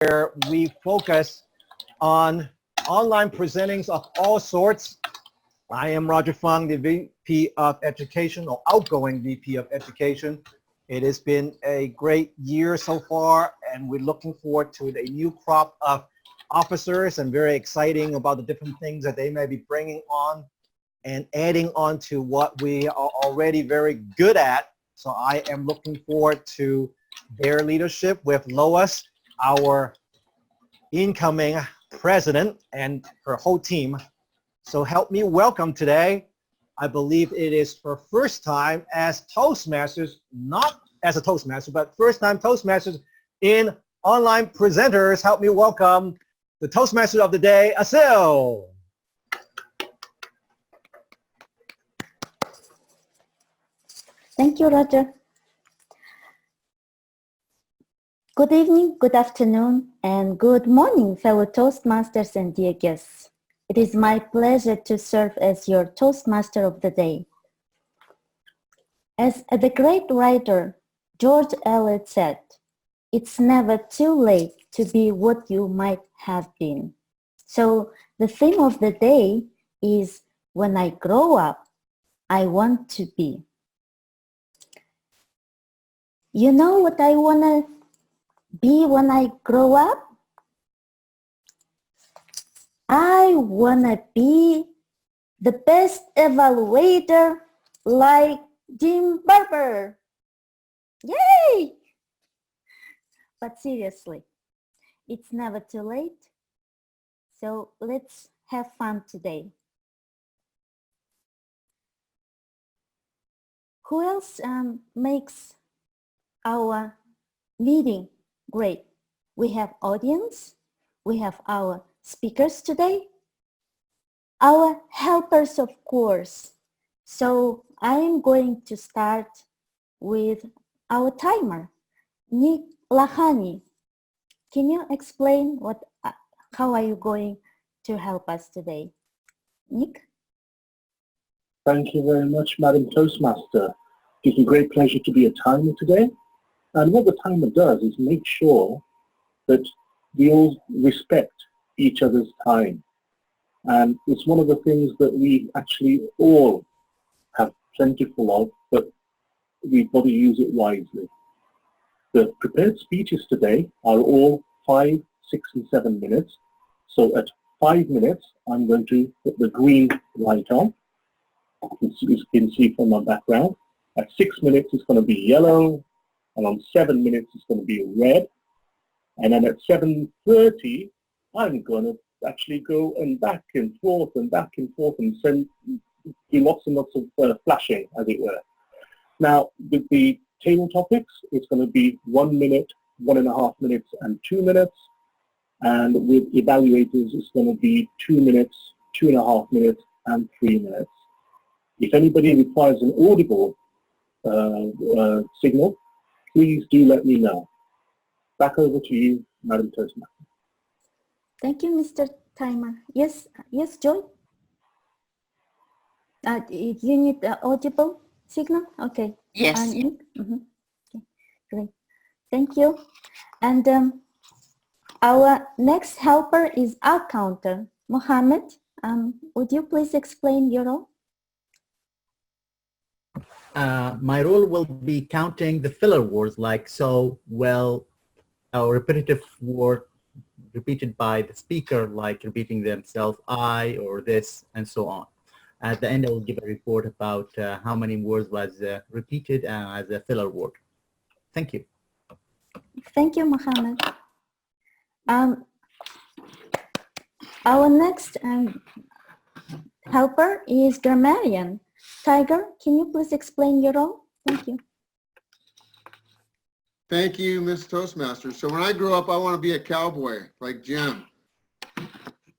where we focus on online presentings of all sorts. I am Roger Fung, the VP of Education, or outgoing VP of Education. It has been a great year so far, and we're looking forward to a new crop of officers and very exciting about the different things that they may be bringing on and adding on to what we are already very good at. So I am looking forward to their leadership with Lois, our incoming president, and her whole team. So help me welcome today. I believe it is her first time as Toastmasters, not as a Toastmaster, but first time Toastmasters in online presenters. Help me welcome the Toastmaster of the day, Asil. Thank you, Roger. Good evening, good afternoon, and good morning, fellow Toastmasters and dear guests. It is my pleasure to serve as your Toastmaster of the day. As the great writer George Eliot said, it's never too late to be what you might have been. So the theme of the day is, when I grow up, I want to be. You know what I want to be when I grow up? I want to be the best evaluator like Jim Barber. Yay! But seriously, it's never too late. So let's have fun today. Who else makes our meeting great? We have audience, we have our speakers today, our helpers, of course. So I am going to start with our timer. Nick Lahani, can you explain how are you going to help us today? Nick? Thank you very much, Madam Toastmaster. It's a great pleasure to be a timer today. And what the timer does is make sure that we all respect each other's time. And it's one of the things that we actually all have plentiful of, but we've got to use it wisely. The prepared speeches today are all 5, 6, and 7 minutes. So at 5 minutes, I'm going to put the green light on. You can see from my background. At 6 minutes, it's going to be yellow. And on 7 minutes, it's going to be red. And then at 7:30, I'm going to actually go back and forth and do lots and lots of flashing, as it were. Now, with the table topics, it's going to be 1 minute, 1.5 minutes, and 2 minutes. And with evaluators, it's going to be 2 minutes, 2.5 minutes, and 3 minutes. If anybody requires an audible signal, please do let me know. Back over to you, Madam Toastmaster. Thank you, Mr. Timer. Yes, Joy? You need the audible signal? Okay. Yes. Okay, great. Thank you. And our next helper is our counter. Mohammed, would you please explain your role? My role will be counting the filler words like so, well, or repetitive word repeated by the speaker, like repeating themselves, I, or this, and so on. At the end, I will give a report about how many words was repeated as a filler word. Thank you. Thank you, Mohammed. Our next helper is grammarian. Tiger, can you please explain your role? Thank you. Thank you, Ms. Toastmaster. So when I grow up, I want to be a cowboy like Jim.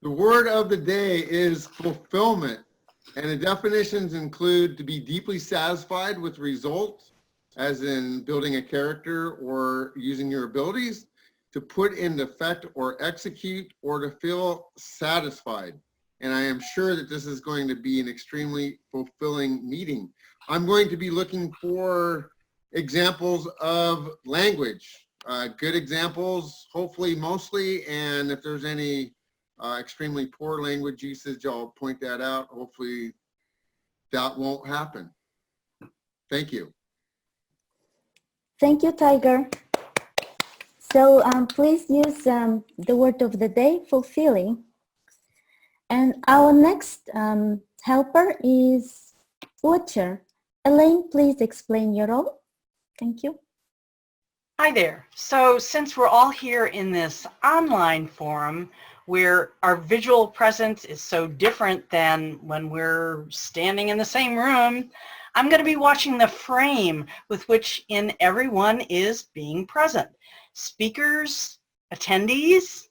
The word of the day is fulfillment, and the definitions include to be deeply satisfied with results, as in building a character or using your abilities, to put into effect or execute, or to feel satisfied. And I am sure that this is going to be an extremely fulfilling meeting. I'm going to be looking for examples of language, good examples, hopefully mostly, and if there's any extremely poor language usage, I'll point that out. Hopefully that won't happen. Thank you. Thank you, Tiger. So please use the word of the day, fulfilling. And our next helper is watcher. Elaine, please explain your role. Thank you. Hi there. So since we're all here in this online forum where our visual presence is so different than when we're standing in the same room, I'm going to be watching the frame with which everyone is being present. Speakers, attendees,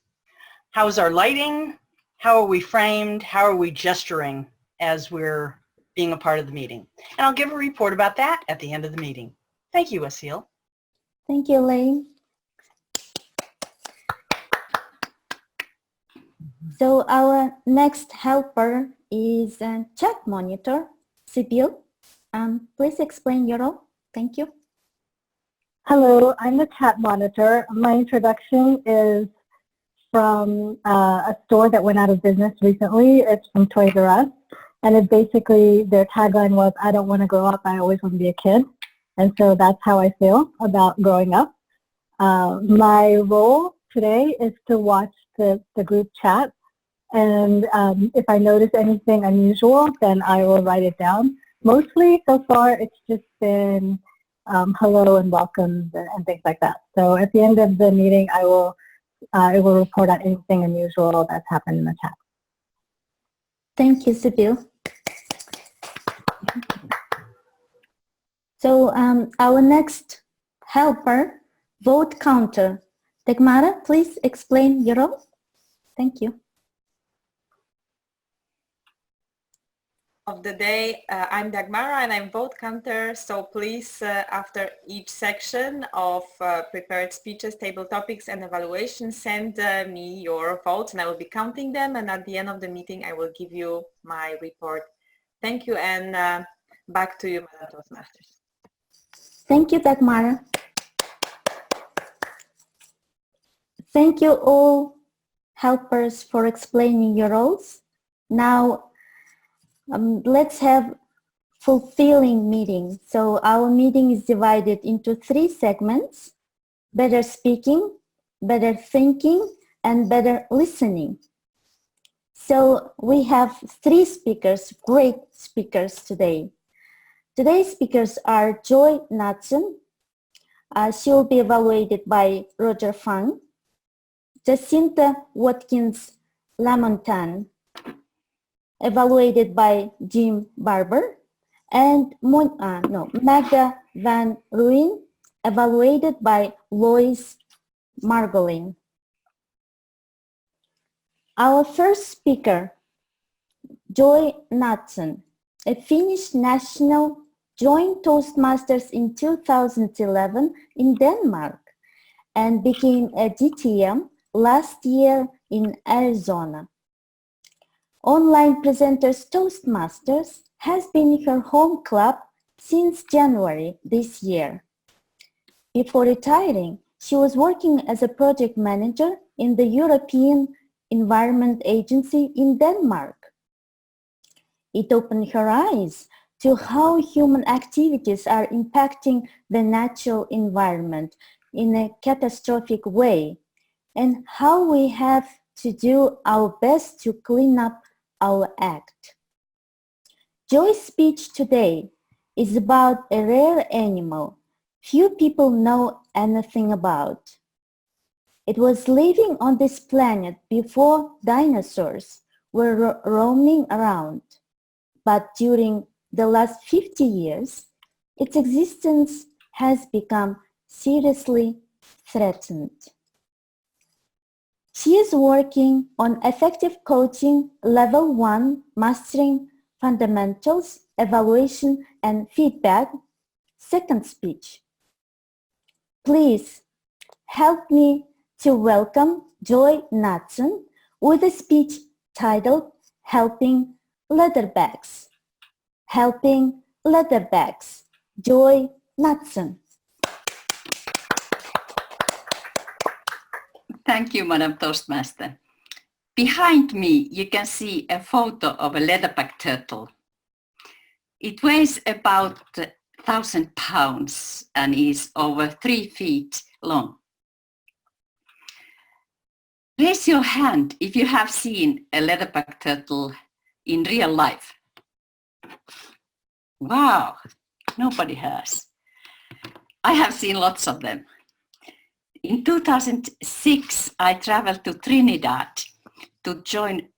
how's our lighting? How are we framed? How are we gesturing as we're being a part of the meeting? And I'll give a report about that at the end of the meeting. Thank you, Asil. Thank you, Elaine. So our next helper is chat monitor, Sibyl. Please explain your role. Thank you. Hello, I'm the chat monitor. My introduction is from a store that went out of business recently. It's from Toys R Us. And it basically, their tagline was, I don't want to grow up, I always want to be a kid. And so that's how I feel about growing up. My role today is to watch the group chat. And if I notice anything unusual, then I will write it down. Mostly so far, it's just been hello and welcome and things like that. So at the end of the meeting, I will report on anything unusual that's happened in the chat. Thank you, Sibyl. So our next helper, vote counter. Dagmara, please explain your role. Thank you. Of the day, I'm Dagmara and I'm vote counter. So please, after each section of prepared speeches, table topics and evaluation, send me your votes and I will be counting them. And at the end of the meeting, I will give you my report. Thank you, and back to you, Madam Toastmasters. Thank you, Dagmara. Thank you all helpers for explaining your roles. Now, let's have fulfilling meeting. So our meeting is divided into 3 segments: better speaking, better thinking, and better listening. So we have 3 speakers, great speakers today. Today's speakers are Joy Natson. She will be evaluated by Roger Fang, Jacinta Watkins Lamontan, evaluated by Jim Barber, and Magda Van Ruin, evaluated by Lois Margolin. Our first speaker, Joy Natson, a Finnish national, joined Toastmasters in 2011 in Denmark and became a DTM last year in Arizona. Online Presenters Toastmasters has been her home club since January this year. Before retiring, she was working as a project manager in the European Environment Agency in Denmark. It opened her eyes to how human activities are impacting the natural environment in a catastrophic way, and how we have to do our best to clean up our act. Joy's speech today is about a rare animal few people know anything about. It was living on this planet before dinosaurs were roaming around, but during the last 50 years, its existence has become seriously threatened. She is working on Effective Coaching Level 1, Mastering Fundamentals, Evaluation and Feedback, second speech. Please help me to welcome Joy Natson with a speech titled Helping Leatherbacks. Helping Leatherbacks, Joy Natson. Thank you, Madam Toastmaster. Behind me, you can see a photo of a leatherback turtle. It weighs about 1,000 pounds and is over 3 feet long. Raise your hand if you have seen a leatherback turtle in real life. Wow, nobody has. I have seen lots of them. In 2006, I traveled to Trinidad to join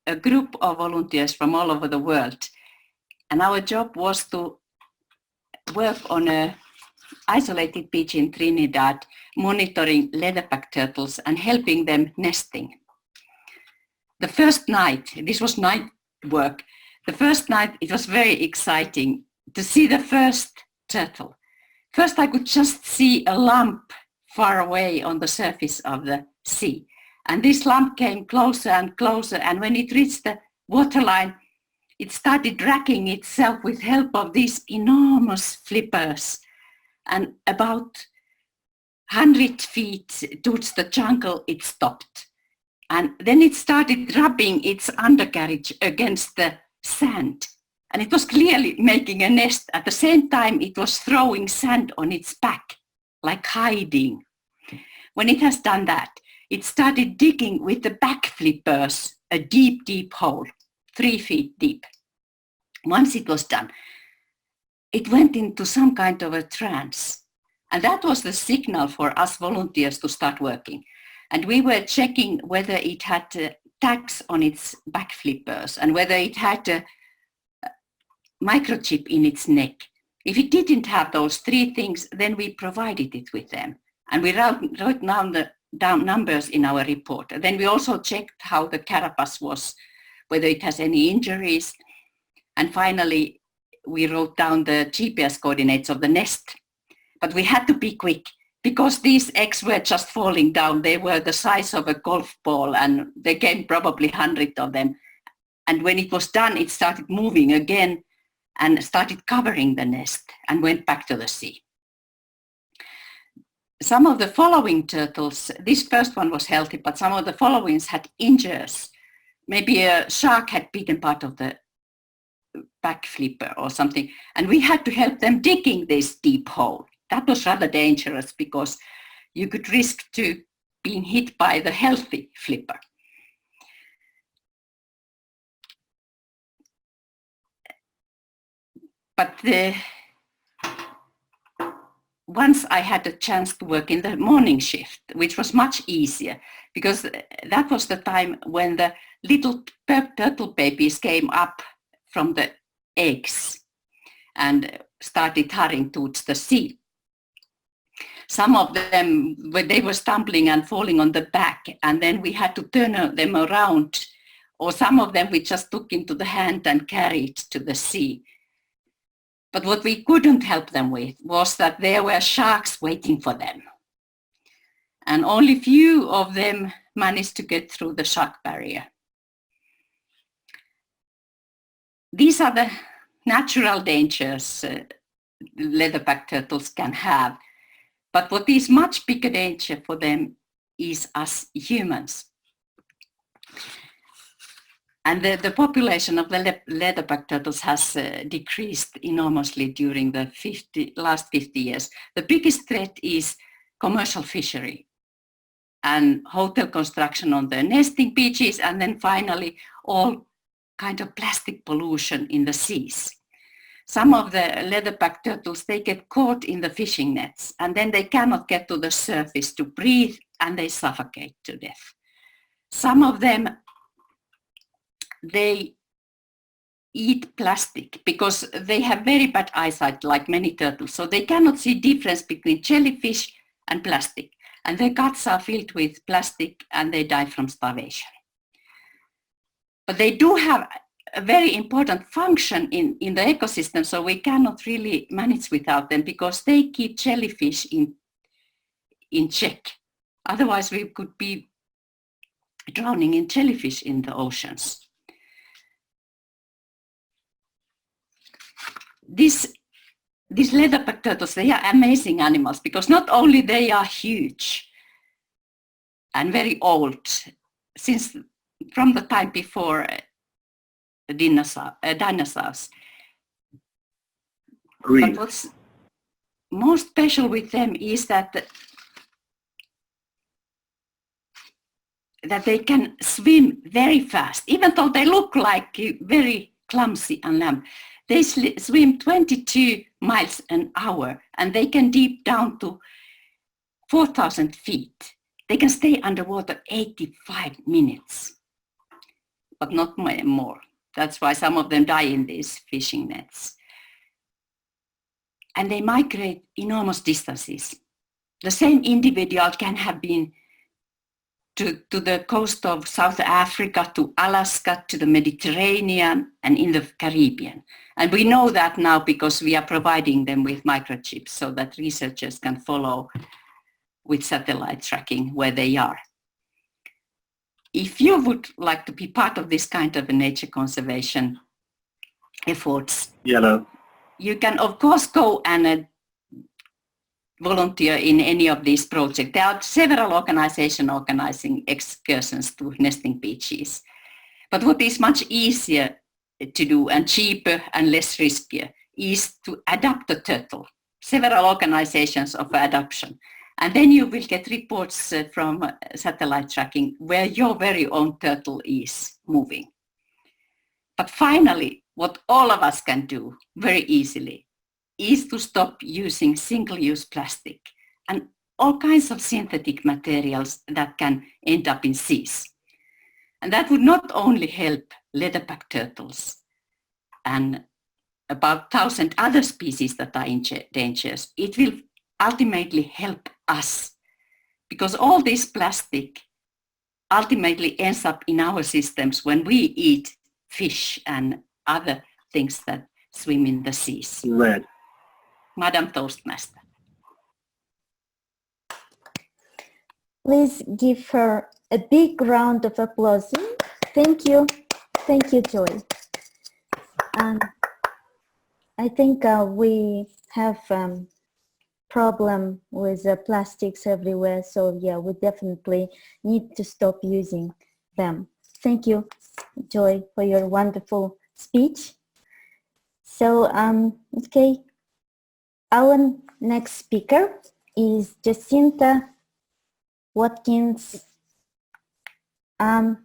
a group of volunteers from all over the world. And our job was to work on an isolated beach in Trinidad, monitoring leatherback turtles and helping them nesting. The first night, this was night work, the first night it was very exciting to see the first turtle. First I could just see a lump far away on the surface of the sea. And this lump came closer and closer, and when it reached the waterline, it started dragging itself with help of these enormous flippers. And about 100 feet towards the jungle, it stopped. And then it started rubbing its undercarriage against the sand. And it was clearly making a nest. At the same time, it was throwing sand on its back, like hiding. When it has done that, it started digging with the back flippers a deep, deep hole, 3 feet deep. Once it was done, it went into some kind of a trance. And that was the signal for us volunteers to start working. And we were checking whether it had tags on its back flippers and whether it had a microchip in its neck. If it didn't have those 3 things, then we provided it with them. And we wrote down numbers in our report. And then we also checked how the carapace was, whether it has any injuries. And finally, we wrote down the GPS coordinates of the nest. But we had to be quick because these eggs were just falling down. They were the size of a golf ball and there came probably 100 of them. And when it was done, it started moving again and started covering the nest and went back to the sea. Some of the following turtles, this first one was healthy, but some of the followings had injuries. Maybe a shark had bitten part of the back flipper or something, and we had to help them digging this deep hole. That was rather dangerous because you could risk to being hit by the healthy flipper. But once I had a chance to work in the morning shift, which was much easier because that was the time when the little turtle babies came up from the eggs and started hurrying towards the sea. Some of them, they were stumbling and falling on the back, and then we had to turn them around, or some of them we just took into the hand and carried to the sea. But what we couldn't help them with was that there were sharks waiting for them. And only few of them managed to get through the shark barrier. These are the natural dangers leatherback turtles can have. But what is much bigger danger for them is us humans. And the population of the leatherback turtles has decreased enormously during the last 50 years. The biggest threat is commercial fishery and hotel construction on the nesting beaches, and then finally all kind of plastic pollution in the seas. Some of the leatherback turtles, they get caught in the fishing nets and then they cannot get to the surface to breathe and they suffocate to death. Some of them, they eat plastic because they have very bad eyesight like many turtles, so they cannot see difference between jellyfish and plastic, and their guts are filled with plastic and they die from starvation. But they do have a very important function in the ecosystem, so we cannot really manage without them because they keep jellyfish in check. Otherwise we could be drowning in jellyfish in the oceans. These leatherback turtles, they are amazing animals because not only they are huge and very old, since from the time before dinosaurs. Agreed. But what's most special with them is that they can swim very fast, even though they look like very clumsy and limp. They swim 22 miles an hour, and they can deep down to 4,000 feet. They can stay underwater 85 minutes, but not more. That's why some of them die in these fishing nets. And they migrate enormous distances. The same individual can have been to the coast of South Africa, to Alaska, to the Mediterranean, and in the Caribbean. And we know that now because we are providing them with microchips so that researchers can follow with satellite tracking where they are. If you would like to be part of this kind of a nature conservation efforts, Yellow. you can of course go and volunteer in any of these projects. There are several organizations organizing excursions to nesting beaches. But what is much easier to do and cheaper and less riskier is to adopt a turtle. Several organizations offer adoption. And then you will get reports from satellite tracking where your very own turtle is moving. But finally, what all of us can do very easily is to stop using single-use plastic and all kinds of synthetic materials that can end up in seas. And that would not only help leatherback turtles and about 1,000 other species that are in danger, it will ultimately help us, because all this plastic ultimately ends up in our systems when we eat fish and other things that swim in the seas. Red. Madam Toastmaster. Please give her a big round of applause. Thank you. Thank you, Joy. I think we have problem with plastics everywhere. So yeah, we definitely need to stop using them. Thank you, Joy, for your wonderful speech. So, okay, our next speaker is Jacinta Watkins. Are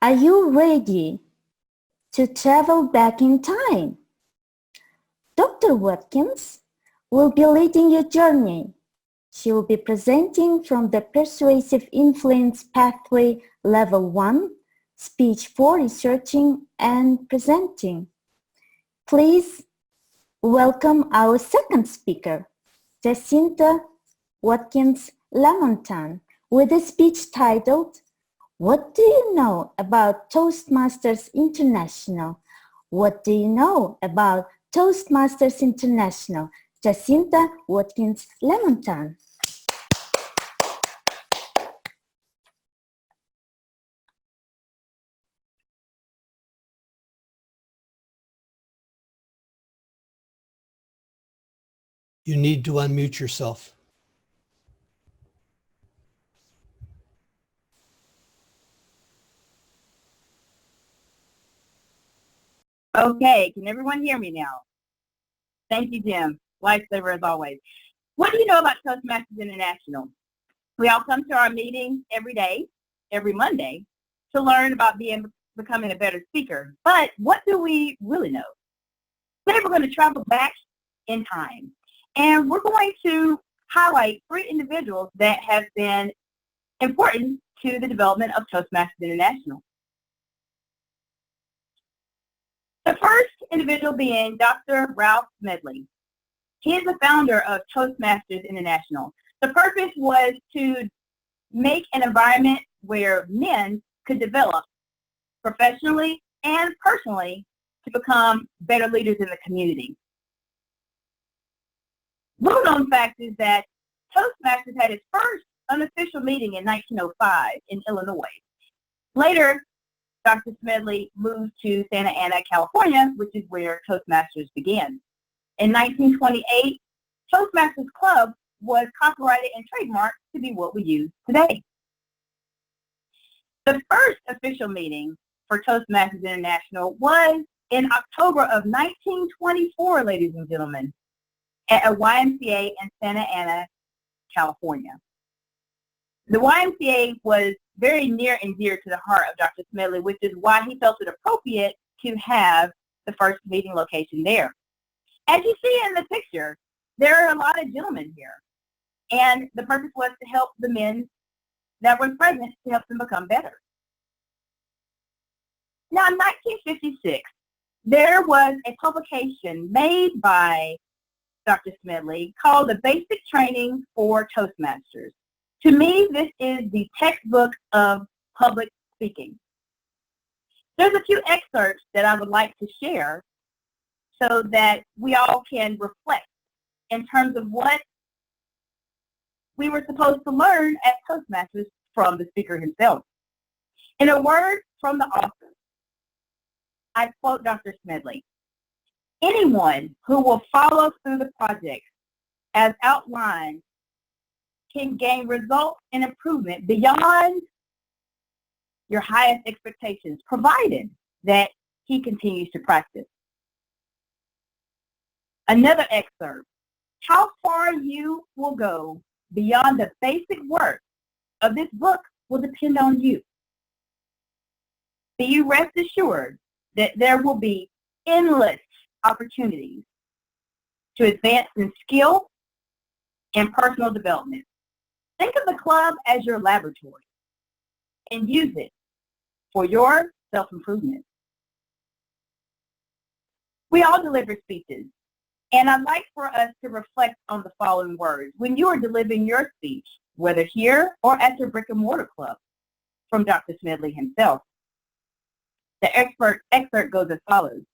you ready to travel back in time? Dr. Watkins will be leading your journey. She will be presenting from the Persuasive Influence Pathway Level 1, Speech for Researching and Presenting. Please welcome our second speaker, Jacinta Watkins Lamontan, with a speech titled, "What do you know about Toastmasters International?" What do you know about Toastmasters International? Jacinta Watkins Lamontan. You need to unmute yourself. Okay, can everyone hear me now? Thank you, Jim. Lifesaver as always. What do you know about Toastmasters International? We all come to our meeting every day, every Monday, to learn about becoming a better speaker. But what do we really know? Today we're going to travel back in time, and we're going to highlight 3 individuals that have been important to the development of Toastmasters International. The first individual being Dr. Ralph Smedley. He is the founder of Toastmasters International. The purpose was to make an environment where men could develop professionally and personally to become better leaders in the community. Little known fact is that Toastmasters had its first unofficial meeting in 1905 in Illinois. Later, Dr. Smedley moved to Santa Ana, California, which is where Toastmasters began. In 1928, Toastmasters Club was copyrighted and trademarked to be what we use today. The first official meeting for Toastmasters International was in October of 1924, ladies and gentlemen, at a YMCA in Santa Ana, California. The YMCA was very near and dear to the heart of Dr. Smedley, which is why he felt it appropriate to have the first meeting location there. As you see in the picture, there are a lot of gentlemen here, and the purpose was to help the men that were present to help them become better. Now, in 1956, there was a publication made by Dr. Smedley called The Basic Training for Toastmasters. To me, this is the textbook of public speaking. There's a few excerpts that I would like to share so that we all can reflect in terms of what we were supposed to learn as Toastmasters from the speaker himself. In a word from the author, I quote Dr. Smedley, "Anyone who will follow through the project as outlined can gain results and improvement beyond your highest expectations, provided that he continues to practice." Another excerpt, "How far you will go beyond the basic work of this book will depend on you. Be you rest assured that there will be endless opportunities to advance in skill and personal development. Think of the club as your laboratory and use it for your self-improvement." We all deliver speeches, and I'd like for us to reflect on the following words. When you are delivering your speech, whether here or at your brick and mortar club, from Dr. Smedley himself, the excerpt goes as follows.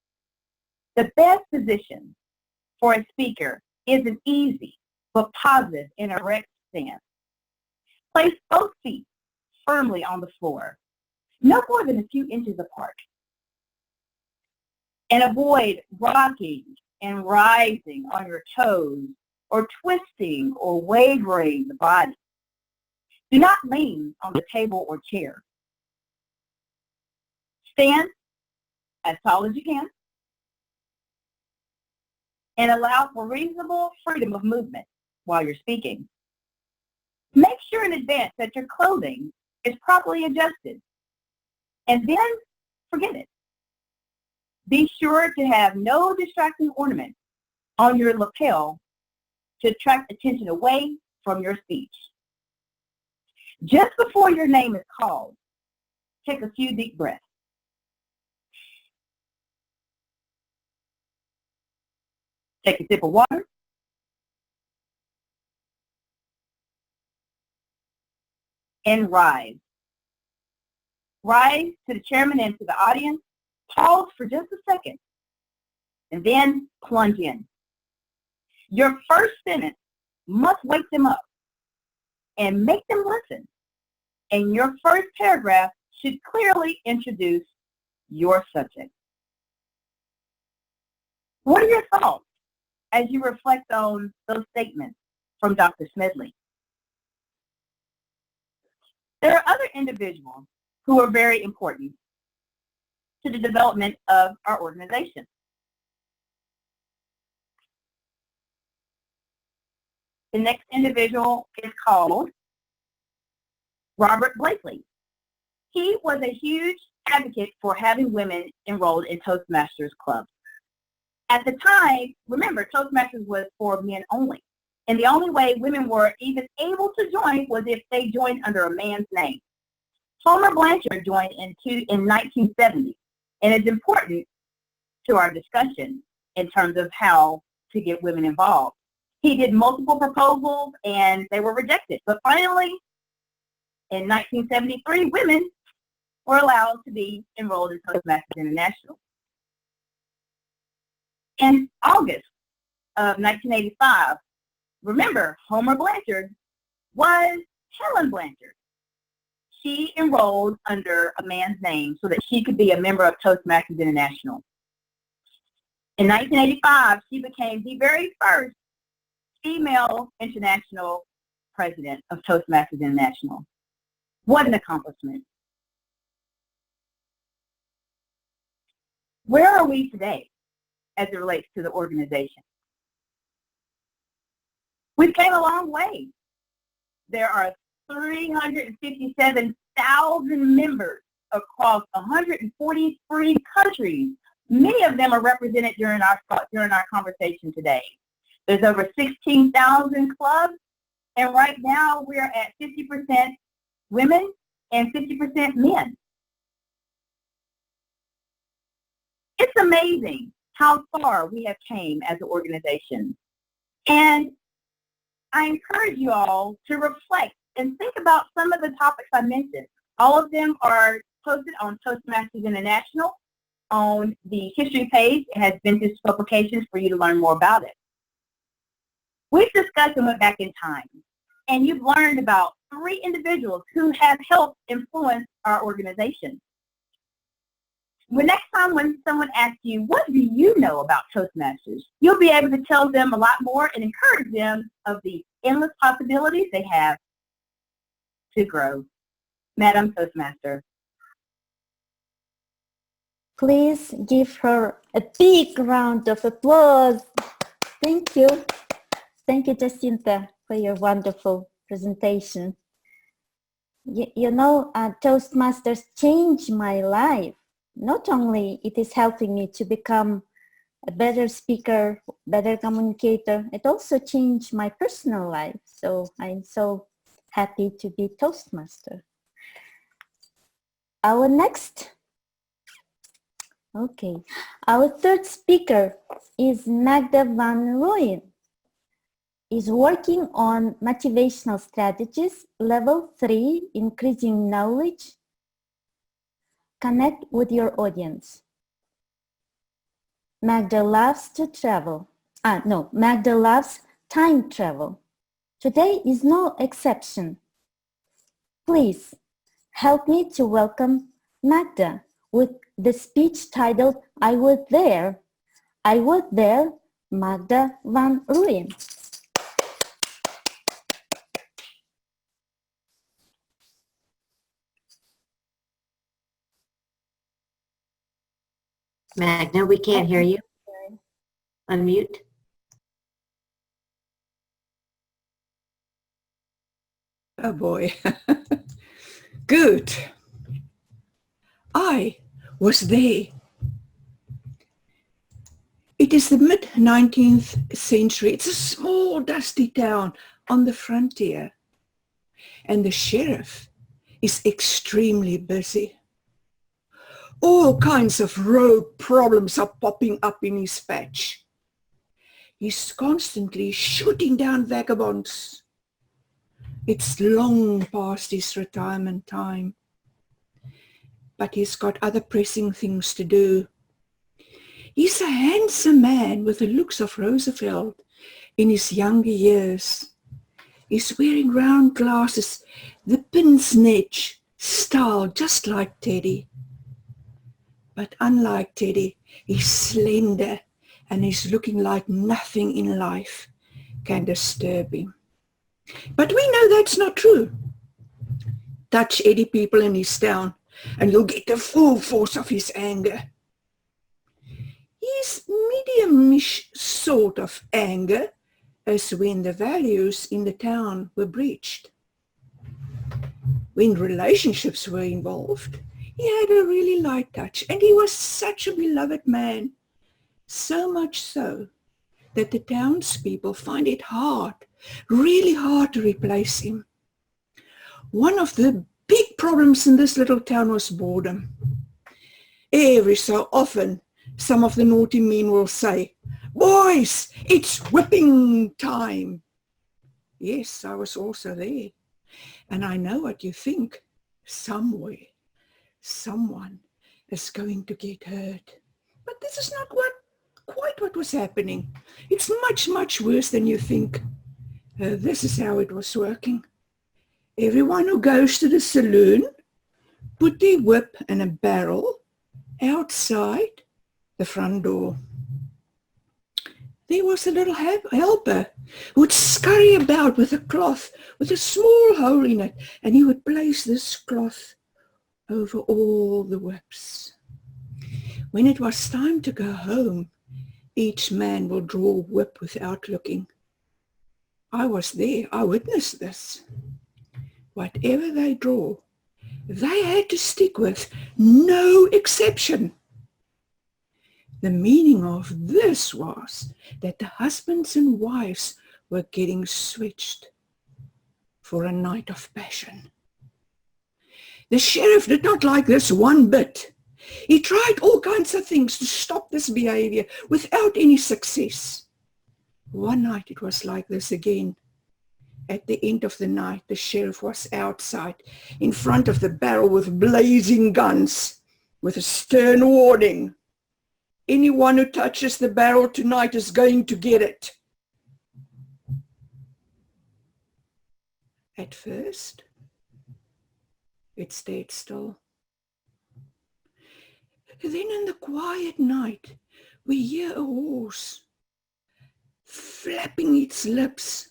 "The best position for a speaker is an easy but positive and erect stance. Place both feet firmly on the floor, no more than a few inches apart, and avoid rocking and rising on your toes or twisting or wavering the body. Do not lean on the table or chair. Stand as tall as you can and allow for reasonable freedom of movement while you're speaking. Make sure in advance that your clothing is properly adjusted, and then forget it. Be sure to have no distracting ornaments on your lapel to attract attention away from your speech. Just before your name is called, take a few deep breaths. Take a sip of water. And rise. Rise to the chairman and to the audience. Pause for just a second. And then plunge in. Your first sentence must wake them up and make them listen. And your first paragraph should clearly introduce your subject. What are your thoughts as you reflect on those statements from Dr. Smedley? There are other individuals who are very important to the development of our organization. The next individual is called Robert Blakely. He was a huge advocate for having women enrolled in Toastmasters clubs. At the time, remember, Toastmasters was for men only. And the only way women were even able to join was if they joined under a man's name. Homer Blanchard joined in 1970, and it's important to our discussion in terms of how to get women involved. He did multiple proposals, and they were rejected. But finally, in 1973, women were allowed to be enrolled in Toastmasters International. In August of 1985, remember, Homer Blanchard was Helen Blanchard. She enrolled under a man's name so that she could be a member of Toastmasters International. In 1985, she became the very first female international president of Toastmasters International. What an accomplishment. Where are we today as it relates to the organization? We've came a long way. There are 357,000 members across 143 countries. Many of them are represented during our conversation today. There's over 16,000 clubs, and right now we're at 50% women and 50% men. It's amazing how far we have came as an organization. And I encourage you all to reflect and think about some of the topics I mentioned. All of them are posted on Toastmasters International on the history page. It has vintage publications for you to learn more about it. We've discussed and went back in time, and you've learned about 3 individuals who have helped influence our organization. The next time when someone asks you, what do you know about Toastmasters? You'll be able to tell them a lot more and encourage them of the endless possibilities they have to grow. Madam Toastmaster. Please give her a big round of applause. Thank you. Thank you, Jacinta, for your wonderful presentation. You know, Toastmasters changed my life. Not only it is helping me to become a better speaker, better communicator, it also changed my personal life. So I'm so happy to be Toastmaster. Our third speaker is Magda van Rooyen. Is working on motivational strategies, level 3, increasing knowledge. Connect with your audience. Magda loves to travel. Magda loves time travel. Today is no exception. Please help me to welcome Magda with the speech titled, I Was There. I Was There, Magda van Rooyen. Magda, we can't hear you. Unmute. Oh boy. Good. I was there. It is the mid-19th century. It's a small, dusty town on the frontier. And the sheriff is extremely busy. All kinds of road problems are popping up in his patch. He's constantly shooting down vagabonds. It's long past his retirement time, but he's got other pressing things to do. He's a handsome man with the looks of Roosevelt in his younger years. He's wearing round glasses, the pince nez style, just like Teddy. But unlike Teddy, he's slender and he's looking like nothing in life can disturb him. But we know that's not true. Touch any people in his town and you'll get the full force of his anger. His medium-ish sort of anger is when the values in the town were breached. When relationships were involved, he had a really light touch, and he was such a beloved man, so much so that the townspeople find it hard, really hard to replace him. One of the big problems in this little town was boredom. Every so often, some of the naughty men will say, "Boys, it's whipping time." Yes, I was also there, and I know what you think. Somewhere, someone is going to get hurt. But this is not quite what was happening. It's much, much worse than you think. This is how it was working. Everyone who goes to the saloon put their whip in a barrel outside the front door. There was a little helper who would scurry about with a cloth with a small hole in it, and he would place this cloth over all the whips. When it was time to go home, each man will draw a whip without looking. I was there. I witnessed this. Whatever they draw, they had to stick with, no exception. The meaning of this was that the husbands and wives were getting switched for a night of passion. The sheriff did not like this one bit. He tried all kinds of things to stop this behavior without any success. One night it was like this again. At the end of the night, the sheriff was outside in front of the barrel with blazing guns, with a stern warning. Anyone who touches the barrel tonight is going to get it. At first, it stayed still. Then in the quiet night, we hear a horse flapping its lips.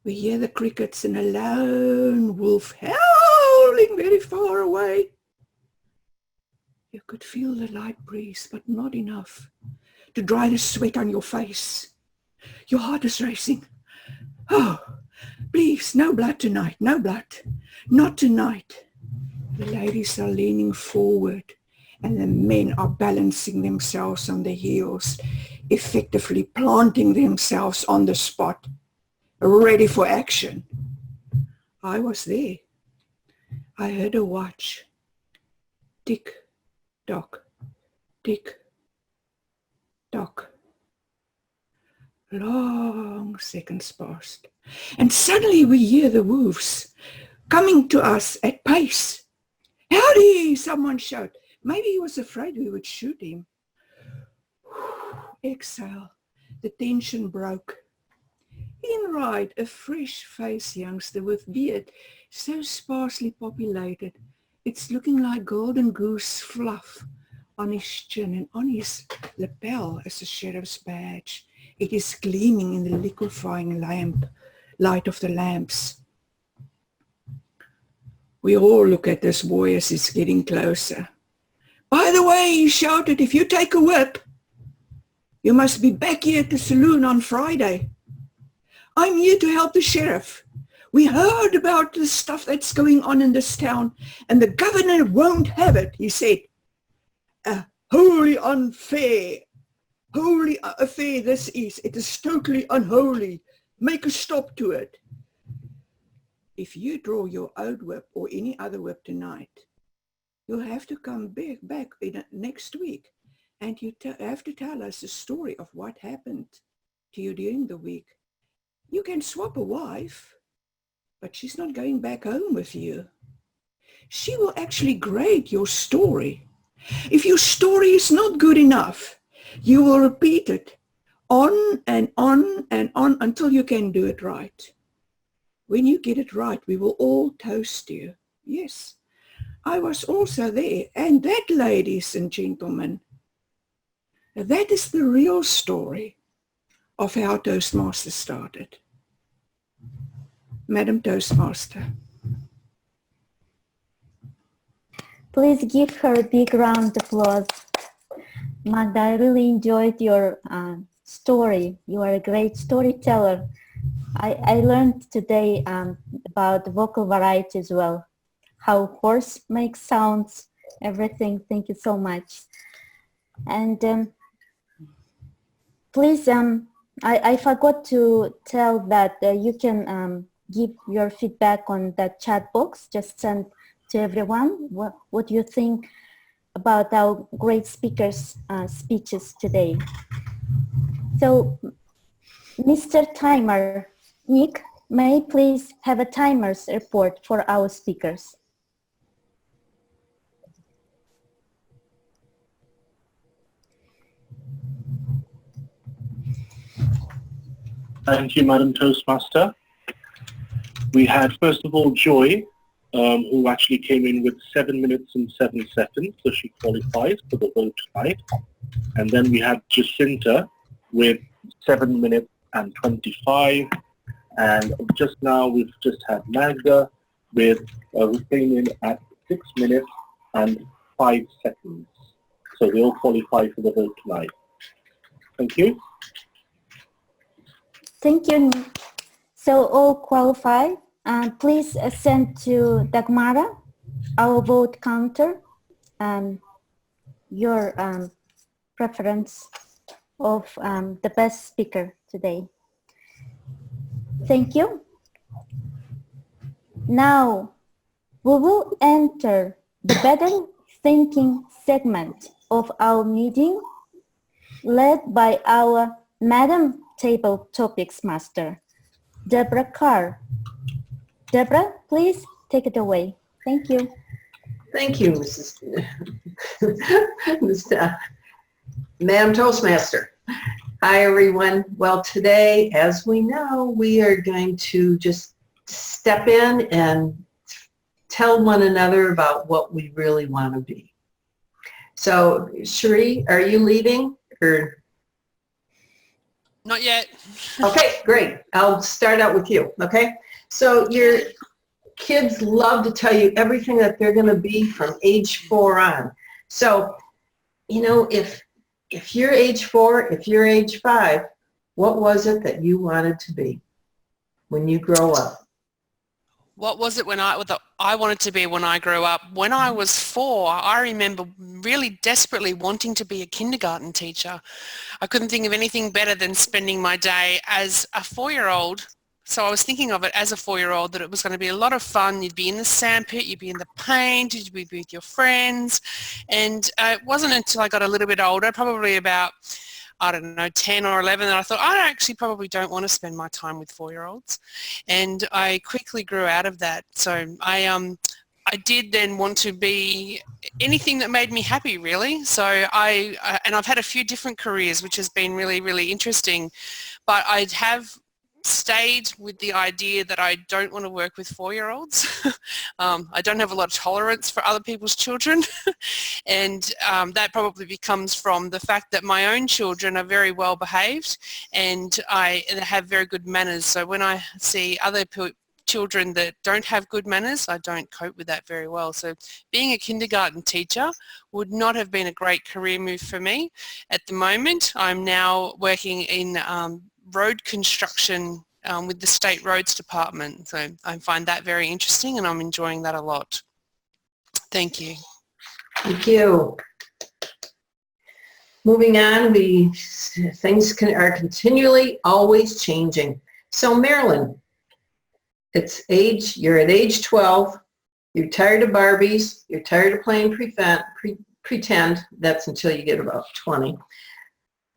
We hear the crickets and a lone wolf howling very far away. You could feel the light breeze, but not enough to dry the sweat on your face. Your heart is racing. Oh, please, no blood tonight, no blood. Not tonight. The ladies are leaning forward and the men are balancing themselves on their heels, effectively planting themselves on the spot, ready for action. I was there. I heard a watch. Tick, tock, tick, tock. Long seconds passed. And suddenly we hear the wolves coming to us at pace. Howdy, someone shouted. Maybe he was afraid we would shoot him. Exhale. The tension broke. In ride a fresh-faced youngster with beard so sparsely populated, it's looking like golden goose fluff on his chin, and on his lapel is a sheriff's badge. It is gleaming in the liquefying light of the lamps. We all look at this boy as he's getting closer. By the way, he shouted, if you take a whip, you must be back here at the saloon on Friday. I'm here to help the sheriff. We heard about the stuff that's going on in this town, and the governor won't have it, he said. Wholly unfair. Wholly affair this is. It is totally unholy. Make a stop to it. If you draw your old whip or any other whip tonight, you'll have to come back next week, and you have to tell us the story of what happened to you during the week. You can swap a wife, but she's not going back home with you. She will actually grade your story. If your story is not good enough, you will repeat it on and on and on until you can do it right. When you get it right, we will all toast you. Yes, I was also there. And that, ladies and gentlemen, that is the real story of how Toastmasters started. Madam Toastmaster. Please give her a big round of applause. Magda, I really enjoyed your story. You are a great storyteller. I learned today about vocal variety as well, how horse makes sounds, everything. Thank you so much. And please, I forgot to tell that you can give your feedback on the chat box. Just send to everyone what you think about our great speakers' speeches today. So, Mr. Timer, Nick, may I please have a timer's report for our speakers? Thank you, Madam Toastmaster. We had, first of all, Joy, who actually came in with 7 minutes and 7 seconds, so she qualifies for the vote tonight. And then we had Jacinta with 7 minutes and 25. And just now we've just had Magda with refraining at 6 minutes and 5 seconds. So they all qualify for the vote tonight. Thank you. Thank you. So all qualify. Please send to Dagmara, our vote counter, your preference of the best speaker today. Thank you. Now, we will enter the better thinking segment of our meeting, led by our Madam Table Topics Master, Deborah Carr. Deborah, please take it away. Thank you. Thank you, Mrs. Madam Toastmaster. Hi, everyone. Well, today, as we know, we are going to just step in and tell one another about what we really want to be. So, Cherie, are you leaving? Or? Not yet. Okay, great. I'll start out with you, okay? So your kids love to tell you everything that they're going to be from age 4 on. So, you know, if you're age 4, if you're age 5, what was it that you wanted to be when you grow up? What was it I wanted to be when I grew up? When I was 4, I remember really desperately wanting to be a kindergarten teacher. I couldn't think of anything better than spending my day as a 4-year-old. So I was thinking of it as a 4-year-old, that it was going to be a lot of fun. You'd be in the sandpit, you'd be in the paint, you'd be with your friends. And it wasn't until I got a little bit older, probably about, I don't know, 10 or 11, that I thought, I actually probably don't want to spend my time with 4-year-olds. And I quickly grew out of that. So I did then want to be anything that made me happy, really. So and I've had a few different careers, which has been really, really interesting. But I have stayed with the idea that I don't want to work with 4-year-olds. I don't have a lot of tolerance for other people's children. And that probably comes from the fact that my own children are very well behaved and I have very good manners. So when I see other children that don't have good manners, I don't cope with that very well. So being a kindergarten teacher would not have been a great career move for me. At the moment, I'm now working in road construction with the State Roads Department. So I find that very interesting and I'm enjoying that a lot. Thank you. Thank you. Moving on, things are continually always changing. So Marilyn, you're at age 12, you're tired of Barbies, you're tired of playing pretend, that's until you get about 20.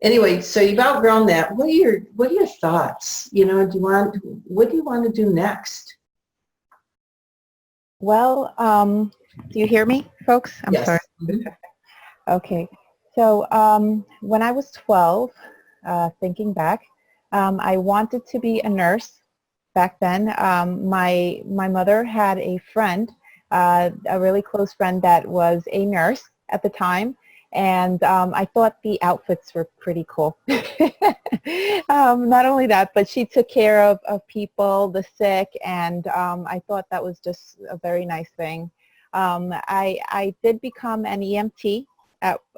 Anyway, so you've outgrown that. What are your thoughts? You know, what do you want to do next? Well, do you hear me, folks? I'm yes. sorry. Mm-hmm. Okay. So when I was 12, thinking back, I wanted to be a nurse back then. My mother had a friend, a really close friend that was a nurse at the time. And I thought the outfits were pretty cool. Not only that, but she took care of people, the sick, and I thought that was just a very nice thing. I did become an EMT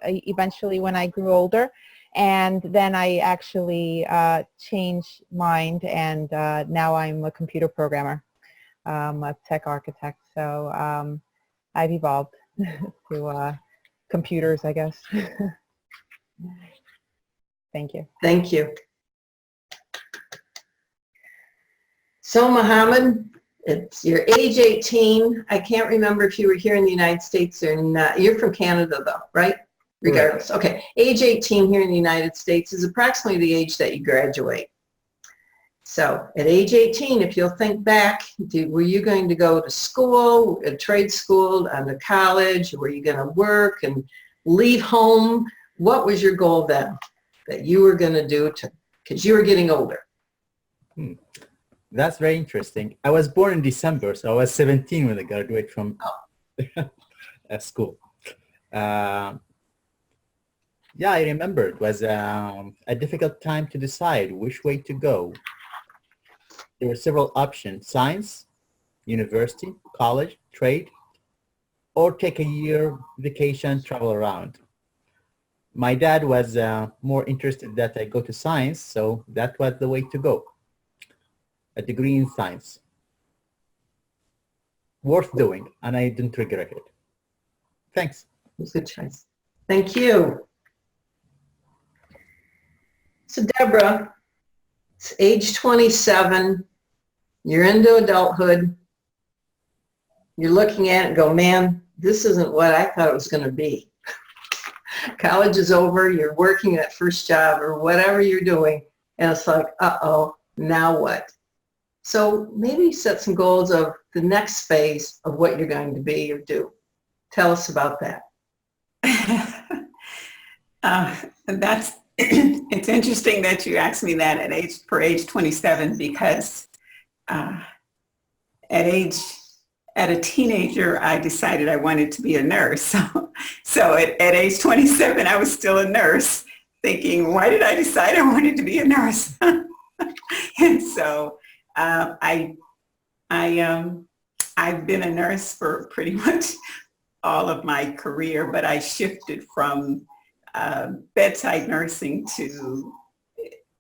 eventually when I grew older, and then I actually changed mind, and now I'm a computer programmer, a tech architect. So I've evolved to computers, I guess. Thank you. Thank you. So Mohammed, you're age 18. I can't remember if you were here in the United States or not. You're from Canada though, right? Regardless. Right. Okay. Age 18 here in the United States is approximately the age that you graduate. So at age 18, if you'll think back, were you going to go to school, a trade school, to college? Were you going to work and leave home? What was your goal then that you were going to do because you were getting older? That's very interesting. I was born in December, so I was 17 when I graduated from school. Yeah, I remember it was a difficult time to decide which way to go. There were several options: science, university, college, trade, or take a year vacation, travel around. My dad was more interested that I go to science, so that was the way to go. A degree in science. Worth doing, and I didn't regret it. Thanks. Good choice. Thank you. So Deborah, it's age 27, you're into adulthood, you're looking at it and go, man, this isn't what I thought it was going to be. College is over, you're working that first job or whatever you're doing, and it's like, uh-oh, now what? So maybe set some goals of the next phase of what you're going to be or do. Tell us about that. That's it's interesting that you asked me that at age 27, because at a teenager I decided I wanted to be a nurse. So at age 27 I was still a nurse, thinking, why did I decide I wanted to be a nurse? And so I've been a nurse for pretty much all of my career, but I shifted from bedside nursing to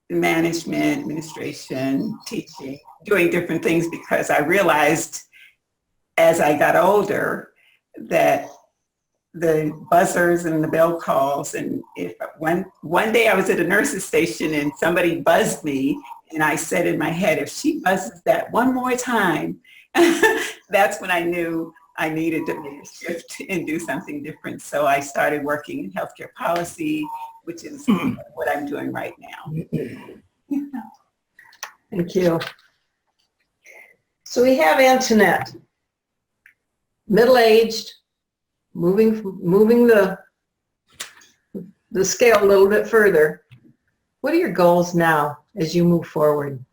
management, administration, teaching, doing different things, because I realized as I got older that the buzzers and the bell calls, and if one day I was at a nurse's station and somebody buzzed me, and I said in my head, if she buzzes that one more time, that's when I knew I needed to make a shift and do something different. So I started working in healthcare policy, which is what I'm doing right now. Thank you. So we have Antoinette, middle-aged, moving the scale a little bit further. What are your goals now as you move forward?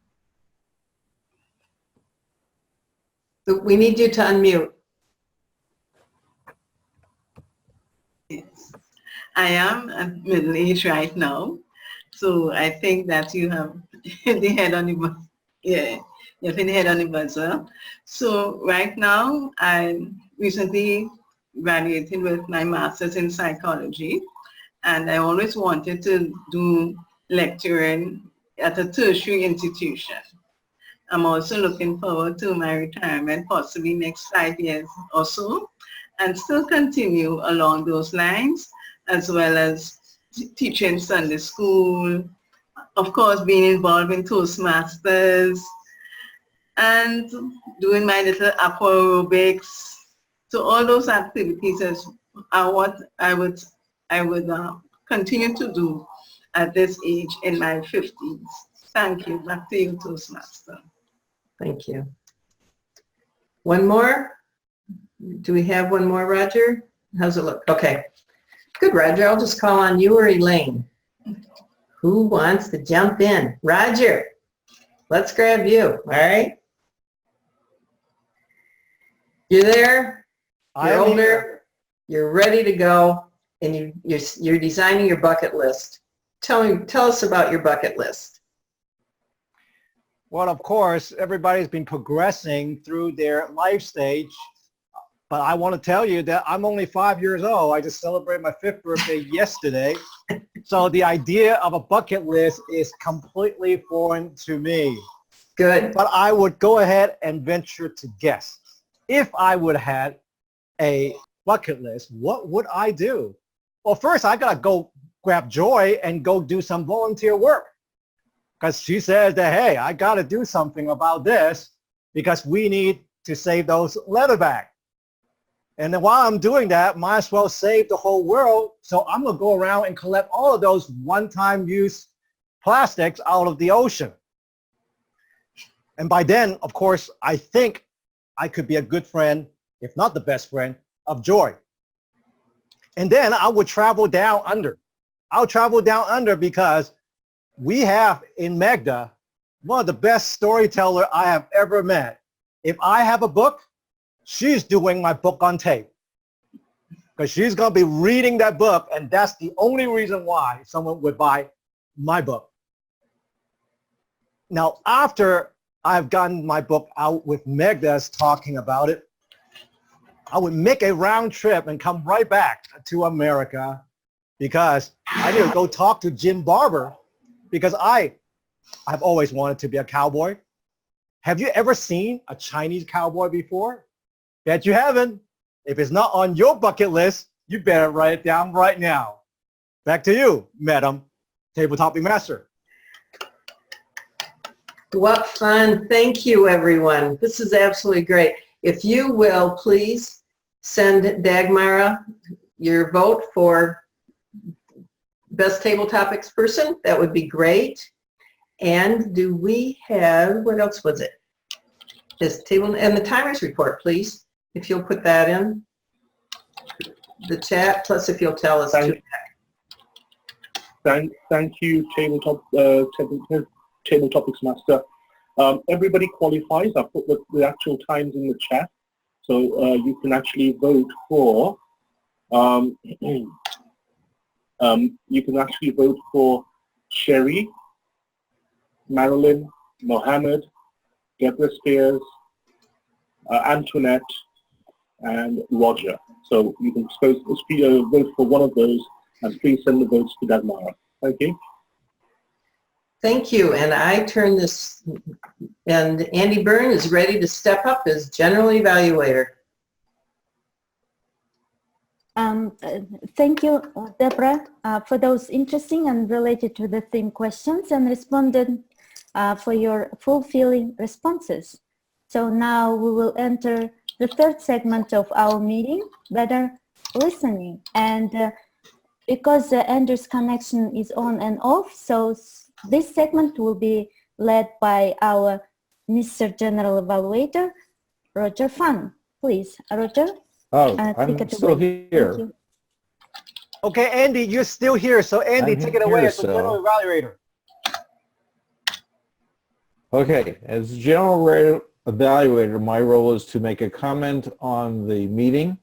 We need you to unmute. I am at middle age right now, so I think that you have the head on the buzzer. Yeah, you have the head on the buzzer. So right now, I recently graduated with my master's in psychology, and I always wanted to do lecturing at a tertiary institution. I'm also looking forward to my retirement, possibly next 5 years or so, and still continue along those lines, as well as teaching Sunday school, of course being involved in Toastmasters, and doing my little aqua aerobics. So all those activities are what I would continue to do at this age in my 50s. Thank you. Back to you, Toastmaster. Thank you. One more? Do we have one more, Roger? How's it look? Okay. Good, Roger. I'll just call on you or Elaine. Who wants to jump in? Roger, let's grab you, all right? You're there, you're older, you're ready to go, and you're designing your bucket list. Tell us about your bucket list. Well, of course, everybody's been progressing through their life stage, but I want to tell you that I'm only 5 years old. I just celebrated my 5th birthday yesterday. So the idea of a bucket list is completely foreign to me. Good. But I would go ahead and venture to guess. If I would have had a bucket list, what would I do? Well, first I got to go grab Joy and go do some volunteer work. Because she says that, hey, I got to do something about this because we need to save those leather bags. And then while I'm doing that, might as well save the whole world. So I'm going to go around and collect all of those one-time use plastics out of the ocean. And by then, of course, I think I could be a good friend, if not the best friend, of Joy. And then I would travel down under. I'll travel down under because we have in Magda one of the best storytellers I have ever met. If I have a book, she's doing my book on tape because she's going to be reading that book, and that's the only reason why someone would buy my book. Now, after I've gotten my book out with Meg that's talking about it, I would make a round trip and come right back to America because I need to go talk to Jim Barber because I've always wanted to be a cowboy. Have you ever seen a Chinese cowboy before? Bet you haven't. If it's not on your bucket list, you better write it down right now. Back to you, Madam Table Topic Master. What fun. Thank you, everyone. This is absolutely great. If you will, please send Dagmara your vote for Best Table Topics person. That would be great. And do we have, what else was it? This table, and the timers report, please, if you'll put that in the chat, plus if you'll tell us. Thank you, Table Topics Master. Everybody qualifies. I put the actual times in the chat, so you can actually vote for. You can actually vote for Sherry, Marilyn, Mohammed, Deborah Spears, Antoinette, and Roger. So you can vote for one of those, and please send the votes to Dagmara. Thank you. Thank you, and I turn this, and Andy Byrne is ready to step up as general evaluator. Thank you, Deborah, for those interesting and related to the theme questions and responded for your fulfilling responses. So now we will enter the third segment of our meeting, better listening. And because Andrew's connection is on and off, so this segment will be led by our Mr. General Evaluator, Roger Fung. Please, Roger. I'm still here. Okay, Andy, you're still here. So Andy, take it away as the General Evaluator. Okay, as General Evaluator, my role is to make a comment on the meeting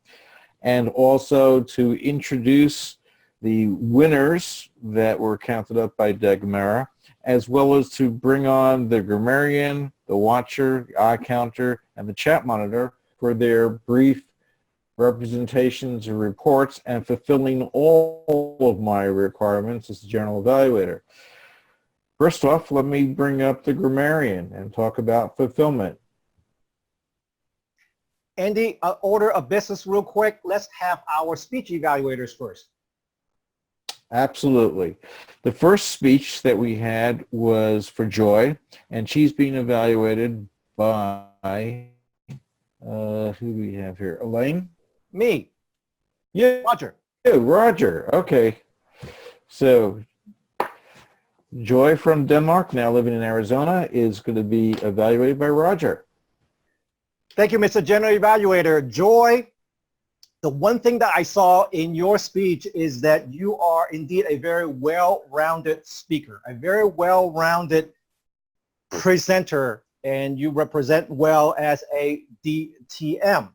and also to introduce the winners that were counted up by Dagmara, as well as to bring on the grammarian, the watcher, the eye counter, and the chat monitor for their brief representations and reports and fulfilling all of my requirements as the General Evaluator. First off, let me bring up the grammarian and talk about fulfillment. Andy, order of business real quick. Let's have our speech evaluators first. Absolutely. The first speech that we had was for Joy, and she's being evaluated by, who do we have here? Elaine? Me. Yeah. Roger. You, Roger. Okay. So Joy from Denmark, now living in Arizona, is going to be evaluated by Roger. Thank you, Mr. General Evaluator. Joy, the one thing that I saw in your speech is that you are indeed a very well-rounded speaker, a very well-rounded presenter, and you represent well as a DTM.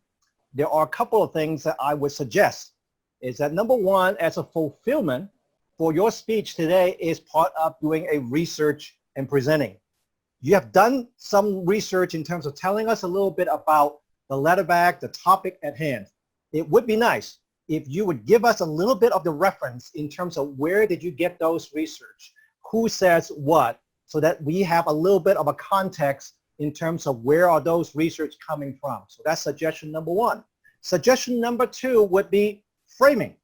There are a couple of things that I would suggest. Is that number one, as a fulfillment for your speech today is part of doing a research and presenting. You have done some research in terms of telling us a little bit about the letter bag, the topic at hand. It would be nice if you would give us a little bit of the reference in terms of where did you get those research, who says what, so that we have a little bit of a context in terms of where are those research coming from. So that's suggestion number one. Suggestion number two would be framing,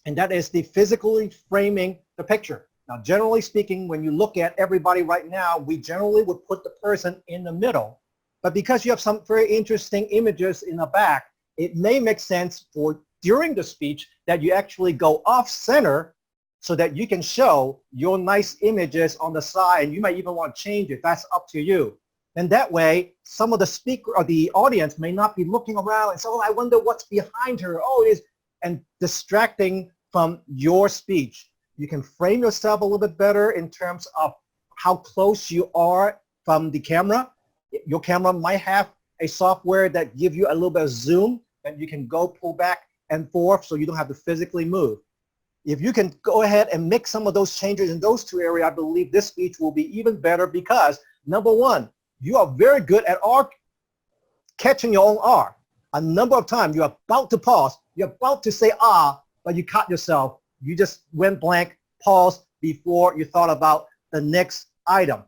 and that is the physically framing the picture. Now, generally speaking, when you look at everybody right now, we generally would put the person in the middle, but because you have some very interesting images in the back, it may make sense for during the speech that you actually go off center so that you can show your nice images on the side, and you might even want to change it. That's up to you. And that way, some of the speaker or the audience may not be looking around and say, oh, I wonder what's behind her. Oh, it is, and distracting from your speech. You can frame yourself a little bit better in terms of how close you are from the camera. Your camera might have a software that gives you a little bit of zoom, and you can go pull back and forth so you don't have to physically move. If you can go ahead and make some of those changes in those two areas, I believe this speech will be even better because, number one, you are very good at catching your own R. A number of times you're about to pause, you're about to say but you caught yourself. You just went blank, paused before you thought about the next item.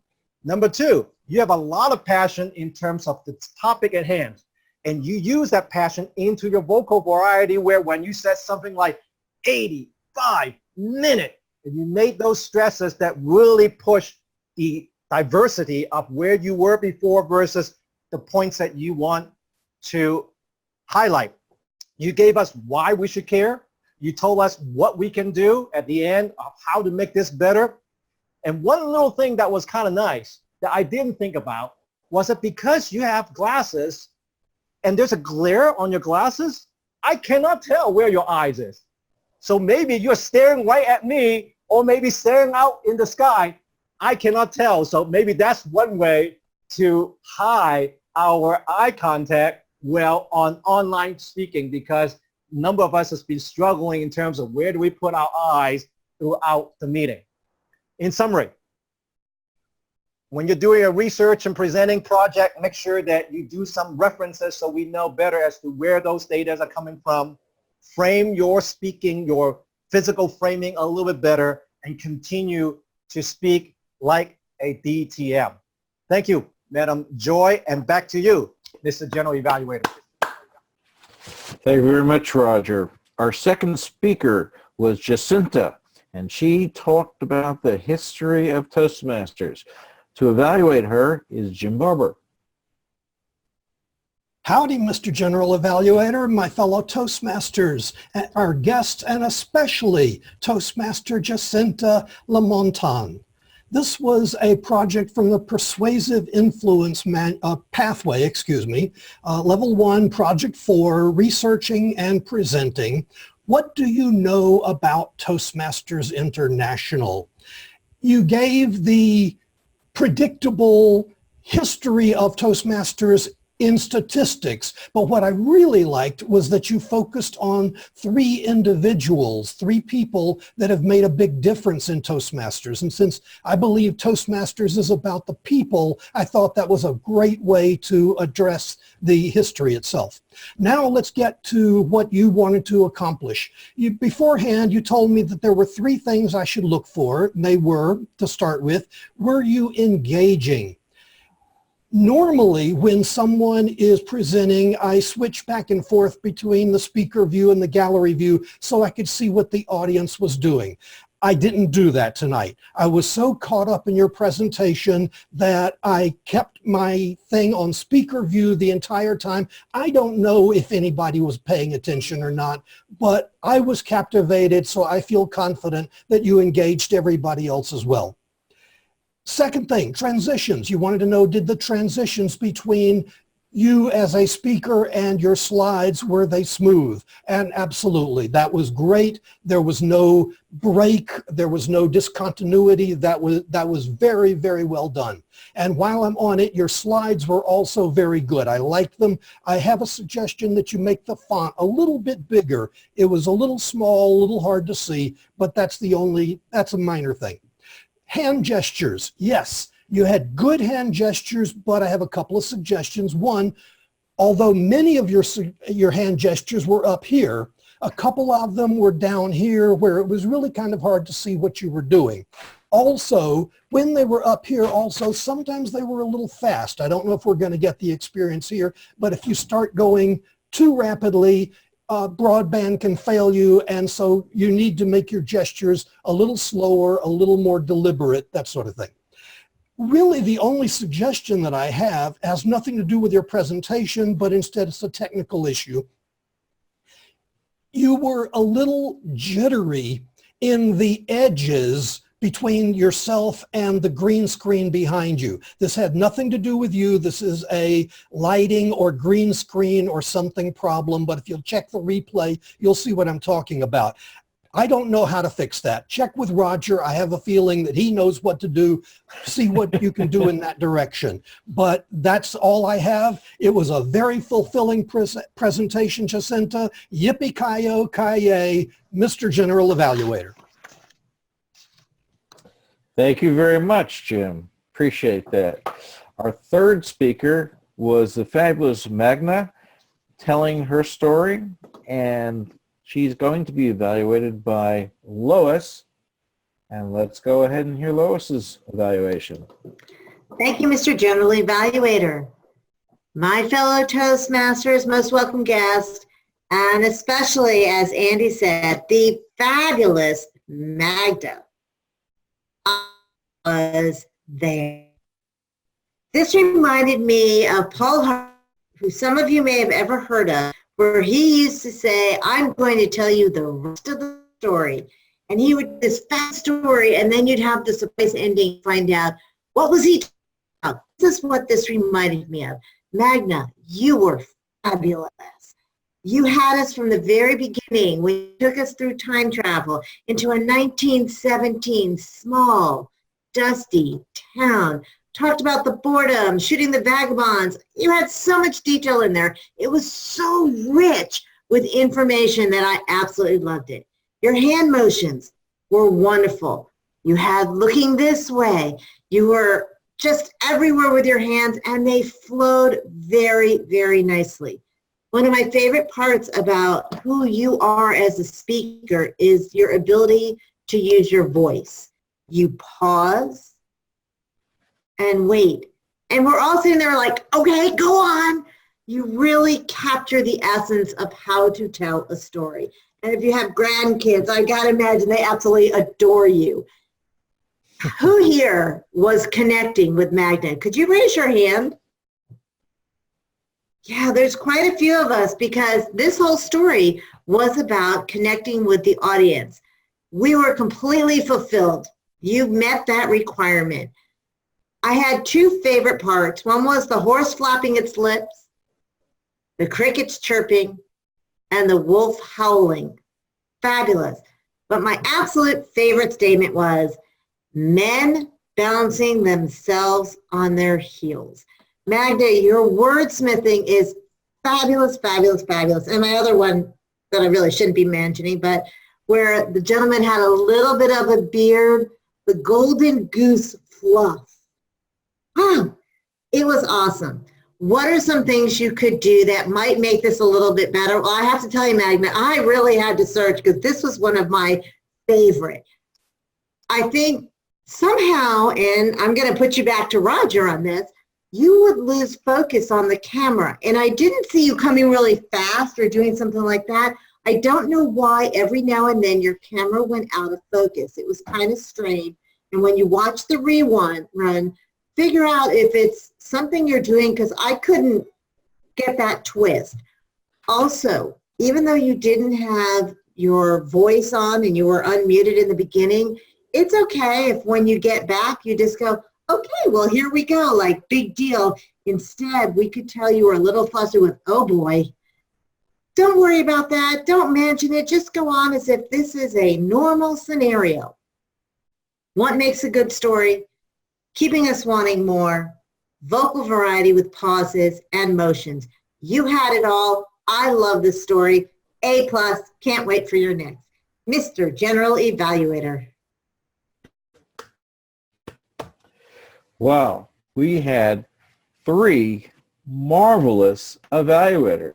Number two, you have a lot of passion in terms of the topic at hand. And you use that passion into your vocal variety where when you said something like 85 minutes, and you made those stresses that really push the diversity of where you were before versus the points that you want to highlight. You gave us why we should care. You told us what we can do at the end of how to make this better. And one little thing that was kind of nice that I didn't think about was that because you have glasses and there's a glare on your glasses, I cannot tell where your eyes is. So maybe you're staring right at me or maybe staring out in the sky. I cannot tell. So maybe that's one way to hide our eye contact well on online speaking, because a number of us has been struggling in terms of where do we put our eyes throughout the meeting. In summary, when you're doing a research and presenting project, make sure that you do some references so we know better as to where those data are coming from. Frame your speaking, your physical framing a little bit better, and continue to speak like a DTM. Thank you, Madam Joy, and back to you, Mr. General Evaluator. Thank you very much, Roger. Our second speaker was Jacinta, and she talked about the history of Toastmasters. To evaluate her is Jim Barber. Howdy, Mr. General Evaluator, my fellow Toastmasters, our guests, and especially Toastmaster Jacinta Lamontan. This was a project from the Persuasive Influence Pathway, Level 1, Project 4, Researching and Presenting. What do you know about Toastmasters International? You gave the predictable history of Toastmasters in statistics, but what I really liked was that you focused on 3 individuals, 3 people that have made a big difference in Toastmasters. And since I believe Toastmasters is about the people, I thought that was a great way to address the history itself. Now let's get to what you wanted to accomplish. Beforehand, you told me that there were 3 things I should look for. And they were, to start with, were you engaging? Normally, when someone is presenting, I switch back and forth between the speaker view and the gallery view so I could see what the audience was doing. I didn't do that tonight. I was so caught up in your presentation that I kept my thing on speaker view the entire time. I don't know if anybody was paying attention or not, but I was captivated, so I feel confident that you engaged everybody else as well. Second thing, transitions. You wanted to know, did the transitions between you as a speaker and your slides, were they smooth? And absolutely, that was great. There was no break. There was no discontinuity. That was very, very well done. And while I'm on it, your slides were also very good. I liked them. I have a suggestion that you make the font a little bit bigger. It was a little small, a little hard to see, but that's a minor thing. Hand gestures, yes, you had good hand gestures, but I have a couple of suggestions. One, although many of your hand gestures were up here, a couple of them were down here where it was really kind of hard to see what you were doing. Also, when they were up here also, sometimes they were a little fast. I don't know if we're going to get the experience here, but if you start going too rapidly, broadband can fail you, and so you need to make your gestures a little slower, a little more deliberate, that sort of thing. Really, the only suggestion that I have has nothing to do with your presentation, but instead it's a technical issue. You were a little jittery in the edges between yourself and the green screen behind you. This had nothing to do with you. This is a lighting or green screen or something problem, but if you'll check the replay, you'll see what I'm talking about. I don't know how to fix that. Check with Roger. I have a feeling that he knows what to do. See what you can do in that direction. But that's all I have. It was a very fulfilling presentation, Jacinta. Yippee-ki-yo-ki-yay, Mr. General Evaluator. Thank you very much, Jim. Appreciate that. Our third speaker was the fabulous Magna telling her story, and she's going to be evaluated by Lois. And let's go ahead and hear Lois's evaluation. Thank you, Mr. General Evaluator. My fellow Toastmasters, most welcome guests, and especially, as Andy said, the fabulous Magda was there. This reminded me of Paul Hart, who some of you may have ever heard of, where he used to say, I'm going to tell you the rest of the story. And he would do this fast story, and then you'd have the surprise ending, find out what was he talking about. This is what this reminded me of. Magna, you were fabulous. You had us from the very beginning when you took us through time travel into a 1917 small, dusty town. Talked about the boredom, shooting the vagabonds. You had so much detail in there. It was so rich with information that I absolutely loved it. Your hand motions were wonderful. You had looking this way. You were just everywhere with your hands, and they flowed very, very nicely. One of my favorite parts about who you are as a speaker is your ability to use your voice. You pause and wait. And we're all sitting there like, okay, go on. You really capture the essence of how to tell a story. And if you have grandkids, I gotta imagine they absolutely adore you. Who here was connecting with Magna? Could you raise your hand? Yeah, there's quite a few of us because this whole story was about connecting with the audience. We were completely fulfilled. You met that requirement. I had two favorite parts. One was the horse flapping its lips, the crickets chirping, and the wolf howling. Fabulous. But my absolute favorite statement was men balancing themselves on their heels. Magda, your wordsmithing is fabulous, fabulous, fabulous. And my other one that I really shouldn't be mentioning, but where the gentleman had a little bit of a beard, the golden goose fluff. It was awesome. What are some things you could do that might make this a little bit better? Well, I have to tell you, Magna, I really had to search because this was one of my favorite. I think somehow, and I'm going to put you back to Roger on this, you would lose focus on the camera. And I didn't see you coming really fast or doing something like that. I don't know why every now and then your camera went out of focus. It was kind of strange. And when you watch the run, figure out if it's something you're doing, because I couldn't get that twist. Also, even though you didn't have your voice on and you were unmuted in the beginning, it's okay if when you get back, you just go, okay, well, here we go, like big deal. Instead, we could tell you were a little flustered with, oh boy. Don't worry about that. Don't mention it. Just go on as if this is a normal scenario. What makes a good story? Keeping us wanting more, vocal variety with pauses and motions. You had it all. I love this story. A+, can't wait for your next. Mr. General Evaluator. Wow, we had 3 marvelous evaluators.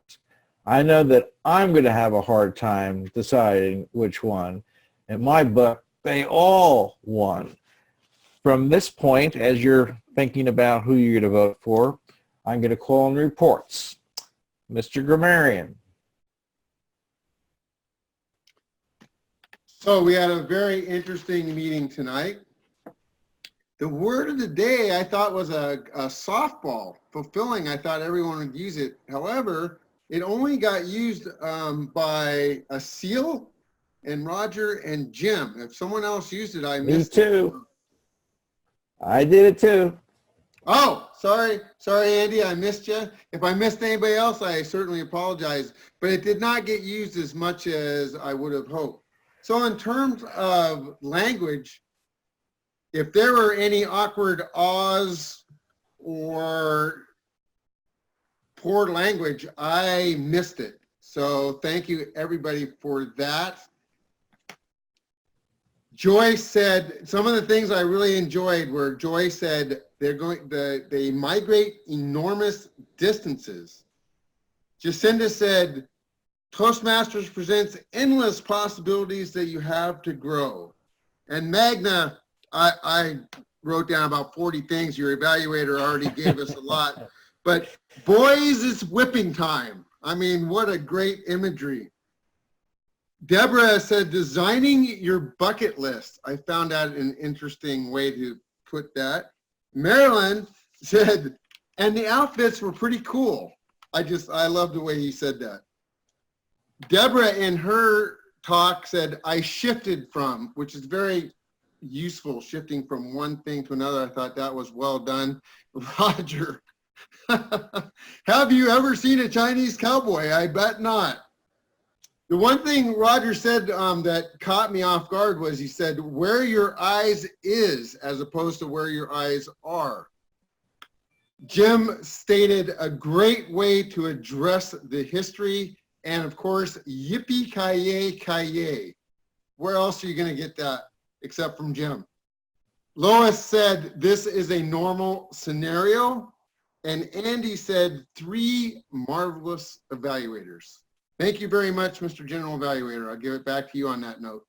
I know that I'm going to have a hard time deciding which one. In my book, they all won. From this point, as you're thinking about who you're going to vote for, I'm going to call in reports. Mr. Grammarian. So we had a very interesting meeting tonight. The word of the day I thought was a softball. Fulfilling, I thought everyone would use it. However, it only got used by a seal and Roger and Jim. If someone else used it, I missed it. Me too. I did it too. Oh, sorry, Andy, I missed you. If I missed anybody else, I certainly apologize. But it did not get used as much as I would have hoped. So in terms of language, if there were any awkward ahs or poor language, I missed it. So thank you everybody for that. Joy said, some of the things I really enjoyed were Joy said, they migrate enormous distances. Jacinda said, Toastmasters presents endless possibilities that you have to grow. And Magna, I wrote down about 40 things. Your evaluator already gave us a lot. But boys, it's whipping time. I mean, what a great imagery. Deborah said, designing your bucket list. I found out an interesting way to put that. Marilyn said, and the outfits were pretty cool. I love the way he said that. Deborah in her talk said, I shifted from, which is very useful, shifting from one thing to another. I thought that was well done. Roger, have you ever seen a Chinese cowboy? I bet not. The one thing Roger said that caught me off guard was he said, where your eyes is as opposed to where your eyes are. Jim stated a great way to address the history, and of course, yippee-ki-yay. Where else are you going to get that except from Jim? Lois said this is a normal scenario, and Andy said 3 marvelous evaluators. Thank you very much, Mr. General Evaluator. I'll give it back to you on that note.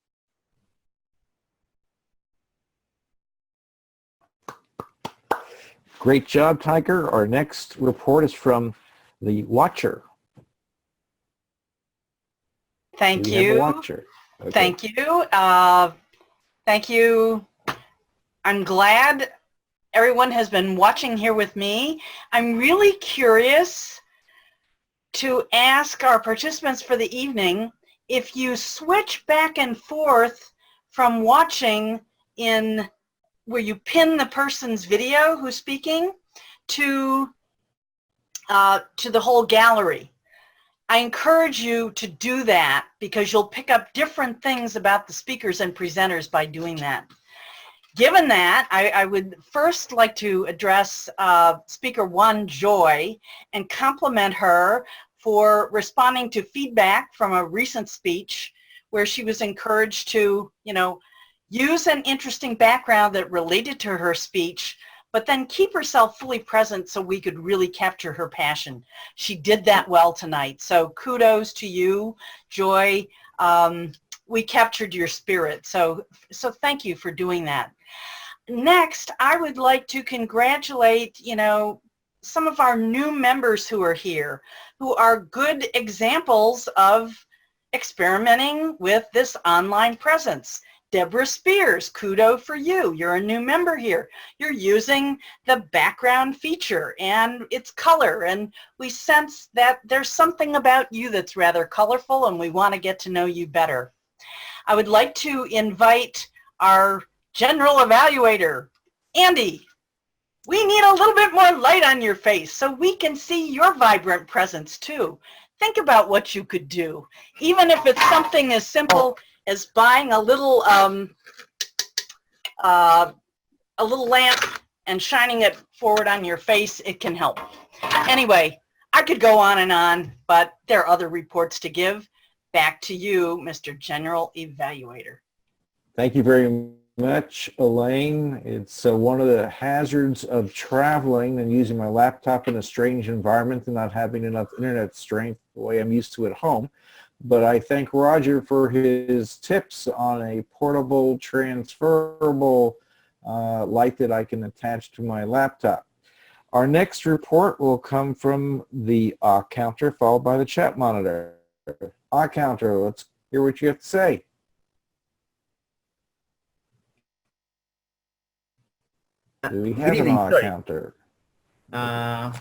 Great job, Tiger. Our next report is from the Watcher. Thank We have a you. Watcher. Okay. Thank you. Thank you. I'm glad everyone has been watching here with me. I'm really curious to ask our participants for the evening, if you switch back and forth from watching in where you pin the person's video who's speaking to the whole gallery. I encourage you to do that because you'll pick up different things about the speakers and presenters by doing that. Given that, I would first like to address Speaker 1, Joy, and compliment her for responding to feedback from a recent speech where she was encouraged to, use an interesting background that related to her speech, but then keep herself fully present so we could really capture her passion. She did that well tonight. So kudos to you, Joy. We captured your spirit. So thank you for doing that. Next, I would like to congratulate, some of our new members who are here, who are good examples of experimenting with this online presence. Deborah Spears, kudos for you. You're a new member here. You're using the background feature and its color, and we sense that there's something about you that's rather colorful, and we want to get to know you better. I would like to invite our general evaluator, Andy. We need a little bit more light on your face so we can see your vibrant presence too. Think about what you could do, even if it's something as simple as buying a little lamp and shining it forward on your face. It can help. Anyway, I could go on, but there are other reports to give. Back to you, Mr. General Evaluator. Thank you very much, Elaine. It's one of the hazards of traveling and using my laptop in a strange environment and not having enough internet strength the way I'm used to at home. But I thank Roger for his tips on a portable, transferable light that I can attach to my laptop. Our next report will come from the counter, followed by the chat monitor. Counter, let's hear what you have to say. Do we have an counter? I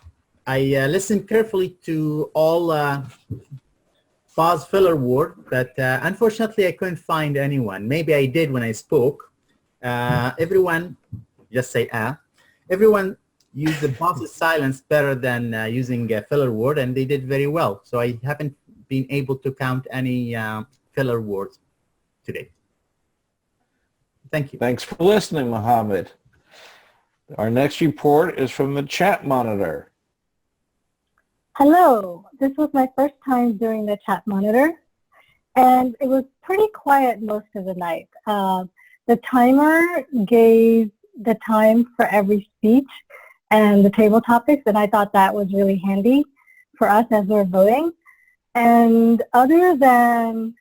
listened carefully to all pause filler word, but unfortunately I couldn't find anyone. Maybe I did when I spoke. Everyone, just say everyone used the pause's silence better than using a filler word, and they did very well. So I haven't been able to count any filler words today. Thank you. Thanks for listening, Mohammed. Our next report is from the chat monitor. Hello, this was my first time doing the chat monitor, and it was pretty quiet most of the night. The timer gave the time for every speech and the table topics, and I thought that was really handy for us as we're voting. And other than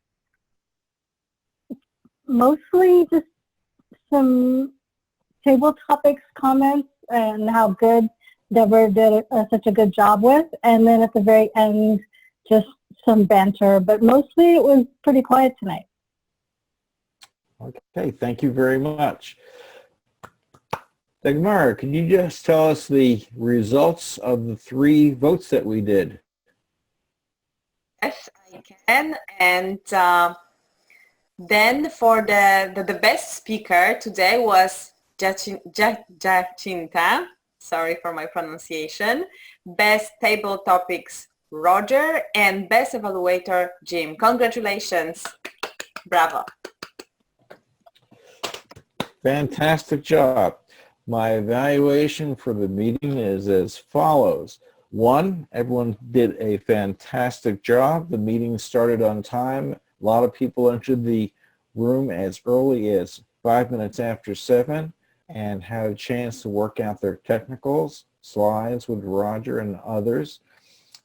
mostly just some table topics comments and how good Deborah did such a good job with, and then at the very end just some banter, but mostly it was pretty quiet tonight. Okay, thank you very much. Dagmar, can you just tell us the results of the 3 votes that we did? Yes, I can. And then for the best speaker today was Jacinta. Sorry for my pronunciation. Best table topics, Roger, and best evaluator, Jim. Congratulations. Bravo. Fantastic job. My evaluation for the meeting is as follows. 1, everyone did a fantastic job. The meeting started on time. A lot of people entered the room as early as 5 minutes after 7 and had a chance to work out their technicals, slides with Roger and others.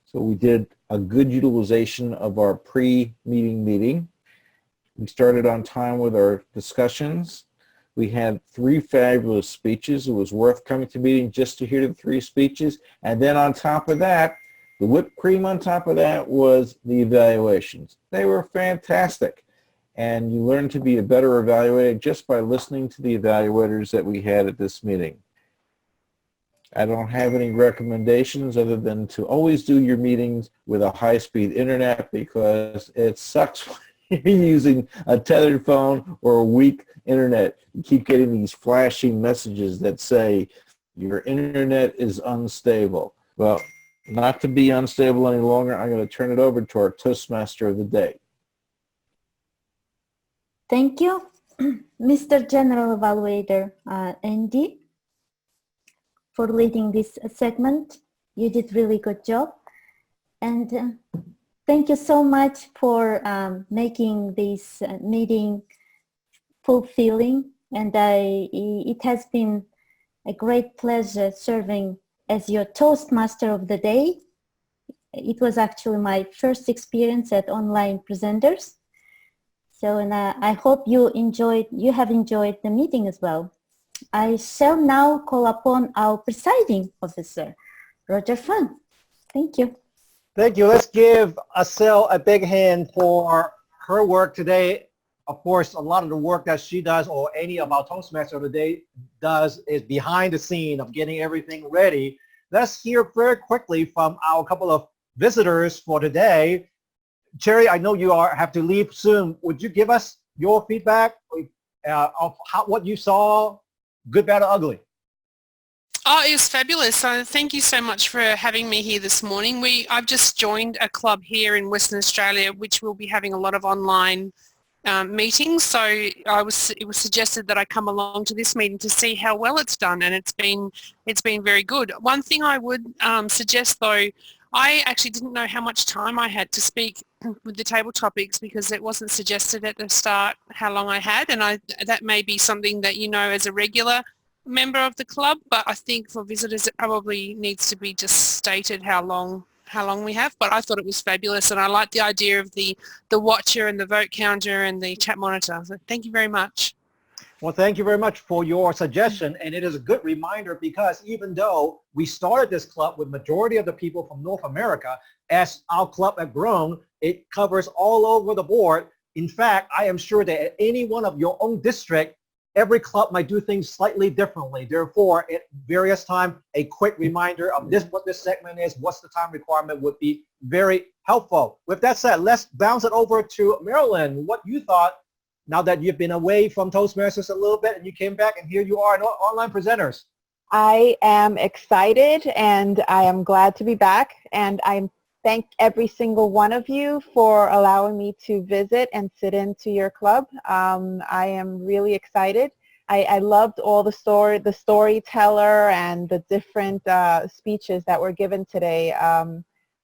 So we did a good utilization of our pre-meeting meeting. We started on time with our discussions. We had 3 fabulous speeches. It was worth coming to meeting just to hear the 3 speeches. And then on top of that, the whipped cream on top of that was the evaluations. They were fantastic. And you learn to be a better evaluator just by listening to the evaluators that we had at this meeting. I don't have any recommendations other than to always do your meetings with a high-speed internet, because it sucks when you're using a tethered phone or a weak internet. You keep getting these flashing messages that say your internet is unstable. Well, not to be unstable any longer, I'm going to turn it over to our Toastmaster of the day. Thank you, Mr. General Evaluator Andy, for leading this segment. You did really good job. And thank you so much for making this meeting fulfilling. And it has been a great pleasure serving as your Toastmaster of the day. It was actually my first experience at Online Presenters. So, and I hope you have enjoyed the meeting as well. I shall now call upon our presiding officer, Roger Fung. Thank you. Thank you. Let's give Asel a big hand for her work today. Of course, a lot of the work that she does, or any of our Toastmasters of the day does, is behind the scene of getting everything ready. Let's hear very quickly from our couple of visitors for today. Cherry, I know you have to leave soon. Would you give us your feedback of what you saw, good, bad, or ugly? Oh, it was fabulous. Thank you so much for having me here this morning. I've just joined a club here in Western Australia, which will be having a lot of online meetings. So it was suggested that I come along to this meeting to see how well it's done, and it's been very good. One thing I would suggest, though, I actually didn't know how much time I had to speak with the table topics, because it wasn't suggested at the start how long I had, and that may be something that you know as a regular member of the club, but I think for visitors it probably needs to be just stated how long we have. But I thought it was fabulous, and I like the idea of the watcher and the vote counter and the chat monitor. So thank you very much. Well, thank you very much for your suggestion, and it is a good reminder, because even though we started this club with majority of the people from North America, as our club has grown, it covers all over the board. In fact, I am sure that at any one of your own district, every club might do things slightly differently. Therefore, at various times, a quick reminder of what this segment is, what's the time requirement, would be very helpful. With that said, let's bounce it over to Marilyn. What you thought, now that you've been away from Toastmasters a little bit and you came back and here you are in Online Presenters. I am excited and I am glad to be back, and I thank every single one of you for allowing me to visit and sit into your club. I am really excited. I loved all the storyteller and the different speeches that were given today.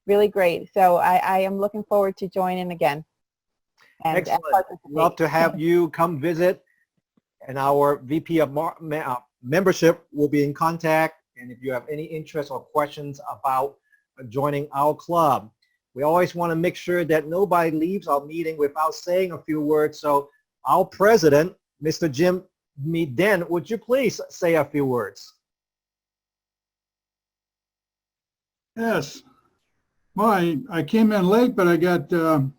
Really great. So I am looking forward to joining again. Excellent. Love to have you come visit. And our VP of membership will be in contact, and if you have any interest or questions about joining our club. We always want to make sure that nobody leaves our meeting without saying a few words. So our president, Mr. Jim Den, would you please say a few words? Yes. Well, I came in late, but I got in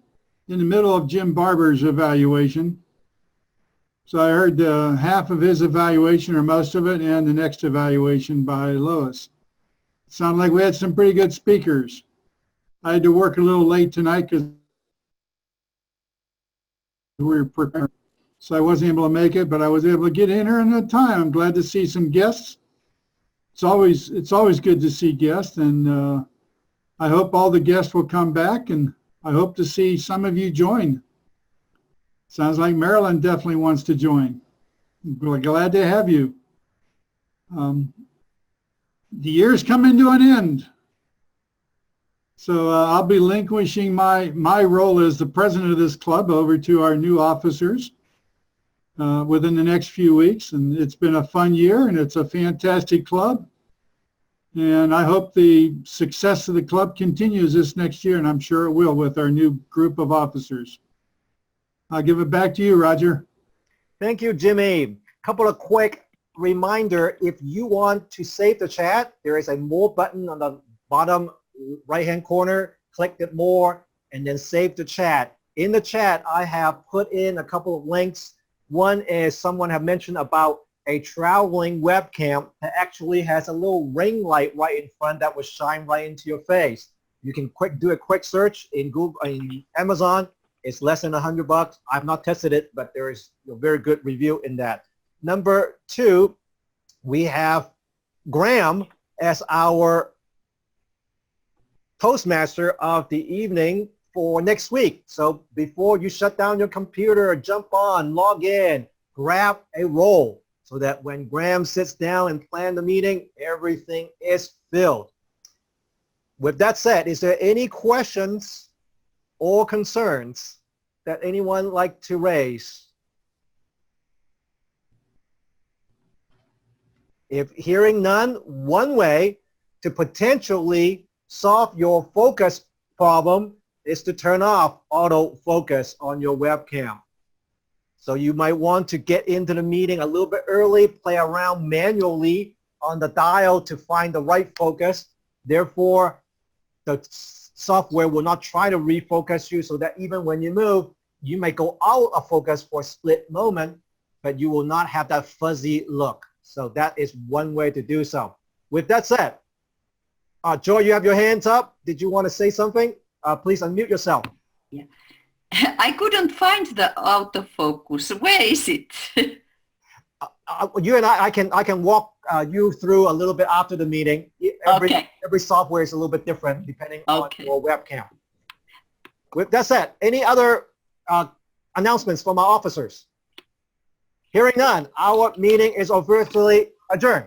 the middle of Jim Barber's evaluation. So I heard half of his evaluation or most of it and the next evaluation by Lois. It sounded like we had some pretty good speakers. I had to work a little late tonight because we were prepared. So I wasn't able to make it, but I was able to get in here in that time. I'm glad to see some guests. It's always good to see guests, and I hope all the guests will come back, and I hope to see some of you join. Sounds like Marilyn definitely wants to join. We're glad to have you. The year's coming to an end. So I'll be relinquishing my role as the president of this club over to our new officers within the next few weeks. And it's been a fun year, and it's a fantastic club. And I hope the success of the club continues this next year, and I'm sure it will with our new group of officers. I'll give it back to you, Roger. Thank you, Jimmy. Couple of quick reminder, if you want to save the chat, there is a more button on the bottom right-hand corner. Click it more and then save the chat. In the chat, I have put in a couple of links. One is someone have mentioned about a traveling webcam that actually has a little ring light right in front that will shine right into your face. You can do a quick search in Google, in Amazon. It's less than $100. I've not tested it, but there is a very good review in that. Number two, we have Graham as our Toastmaster of the evening for next week. So before you shut down your computer, jump on, log in, grab a role so that when Graham sits down and plan the meeting, everything is filled. With that said, is there any questions or concerns that anyone like to raise? If hearing none, one way to potentially solve your focus problem is to turn off autofocus on your webcam. So you might want to get into the meeting a little bit early, play around manually on the dial to find the right focus. Therefore, the software will not try to refocus you so that even when you move, you may go out of focus for a split moment, but you will not have that fuzzy look. So that is one way to do so. With that said, Joy, you have your hands up. Did you want to say something? Please unmute yourself. Yeah. I couldn't find the autofocus. Where is it? You and I can walk you through a little bit after the meeting. Every software is a little bit different depending on your webcam. With that said, any other announcements from our officers? Hearing none, our meeting is officially adjourned.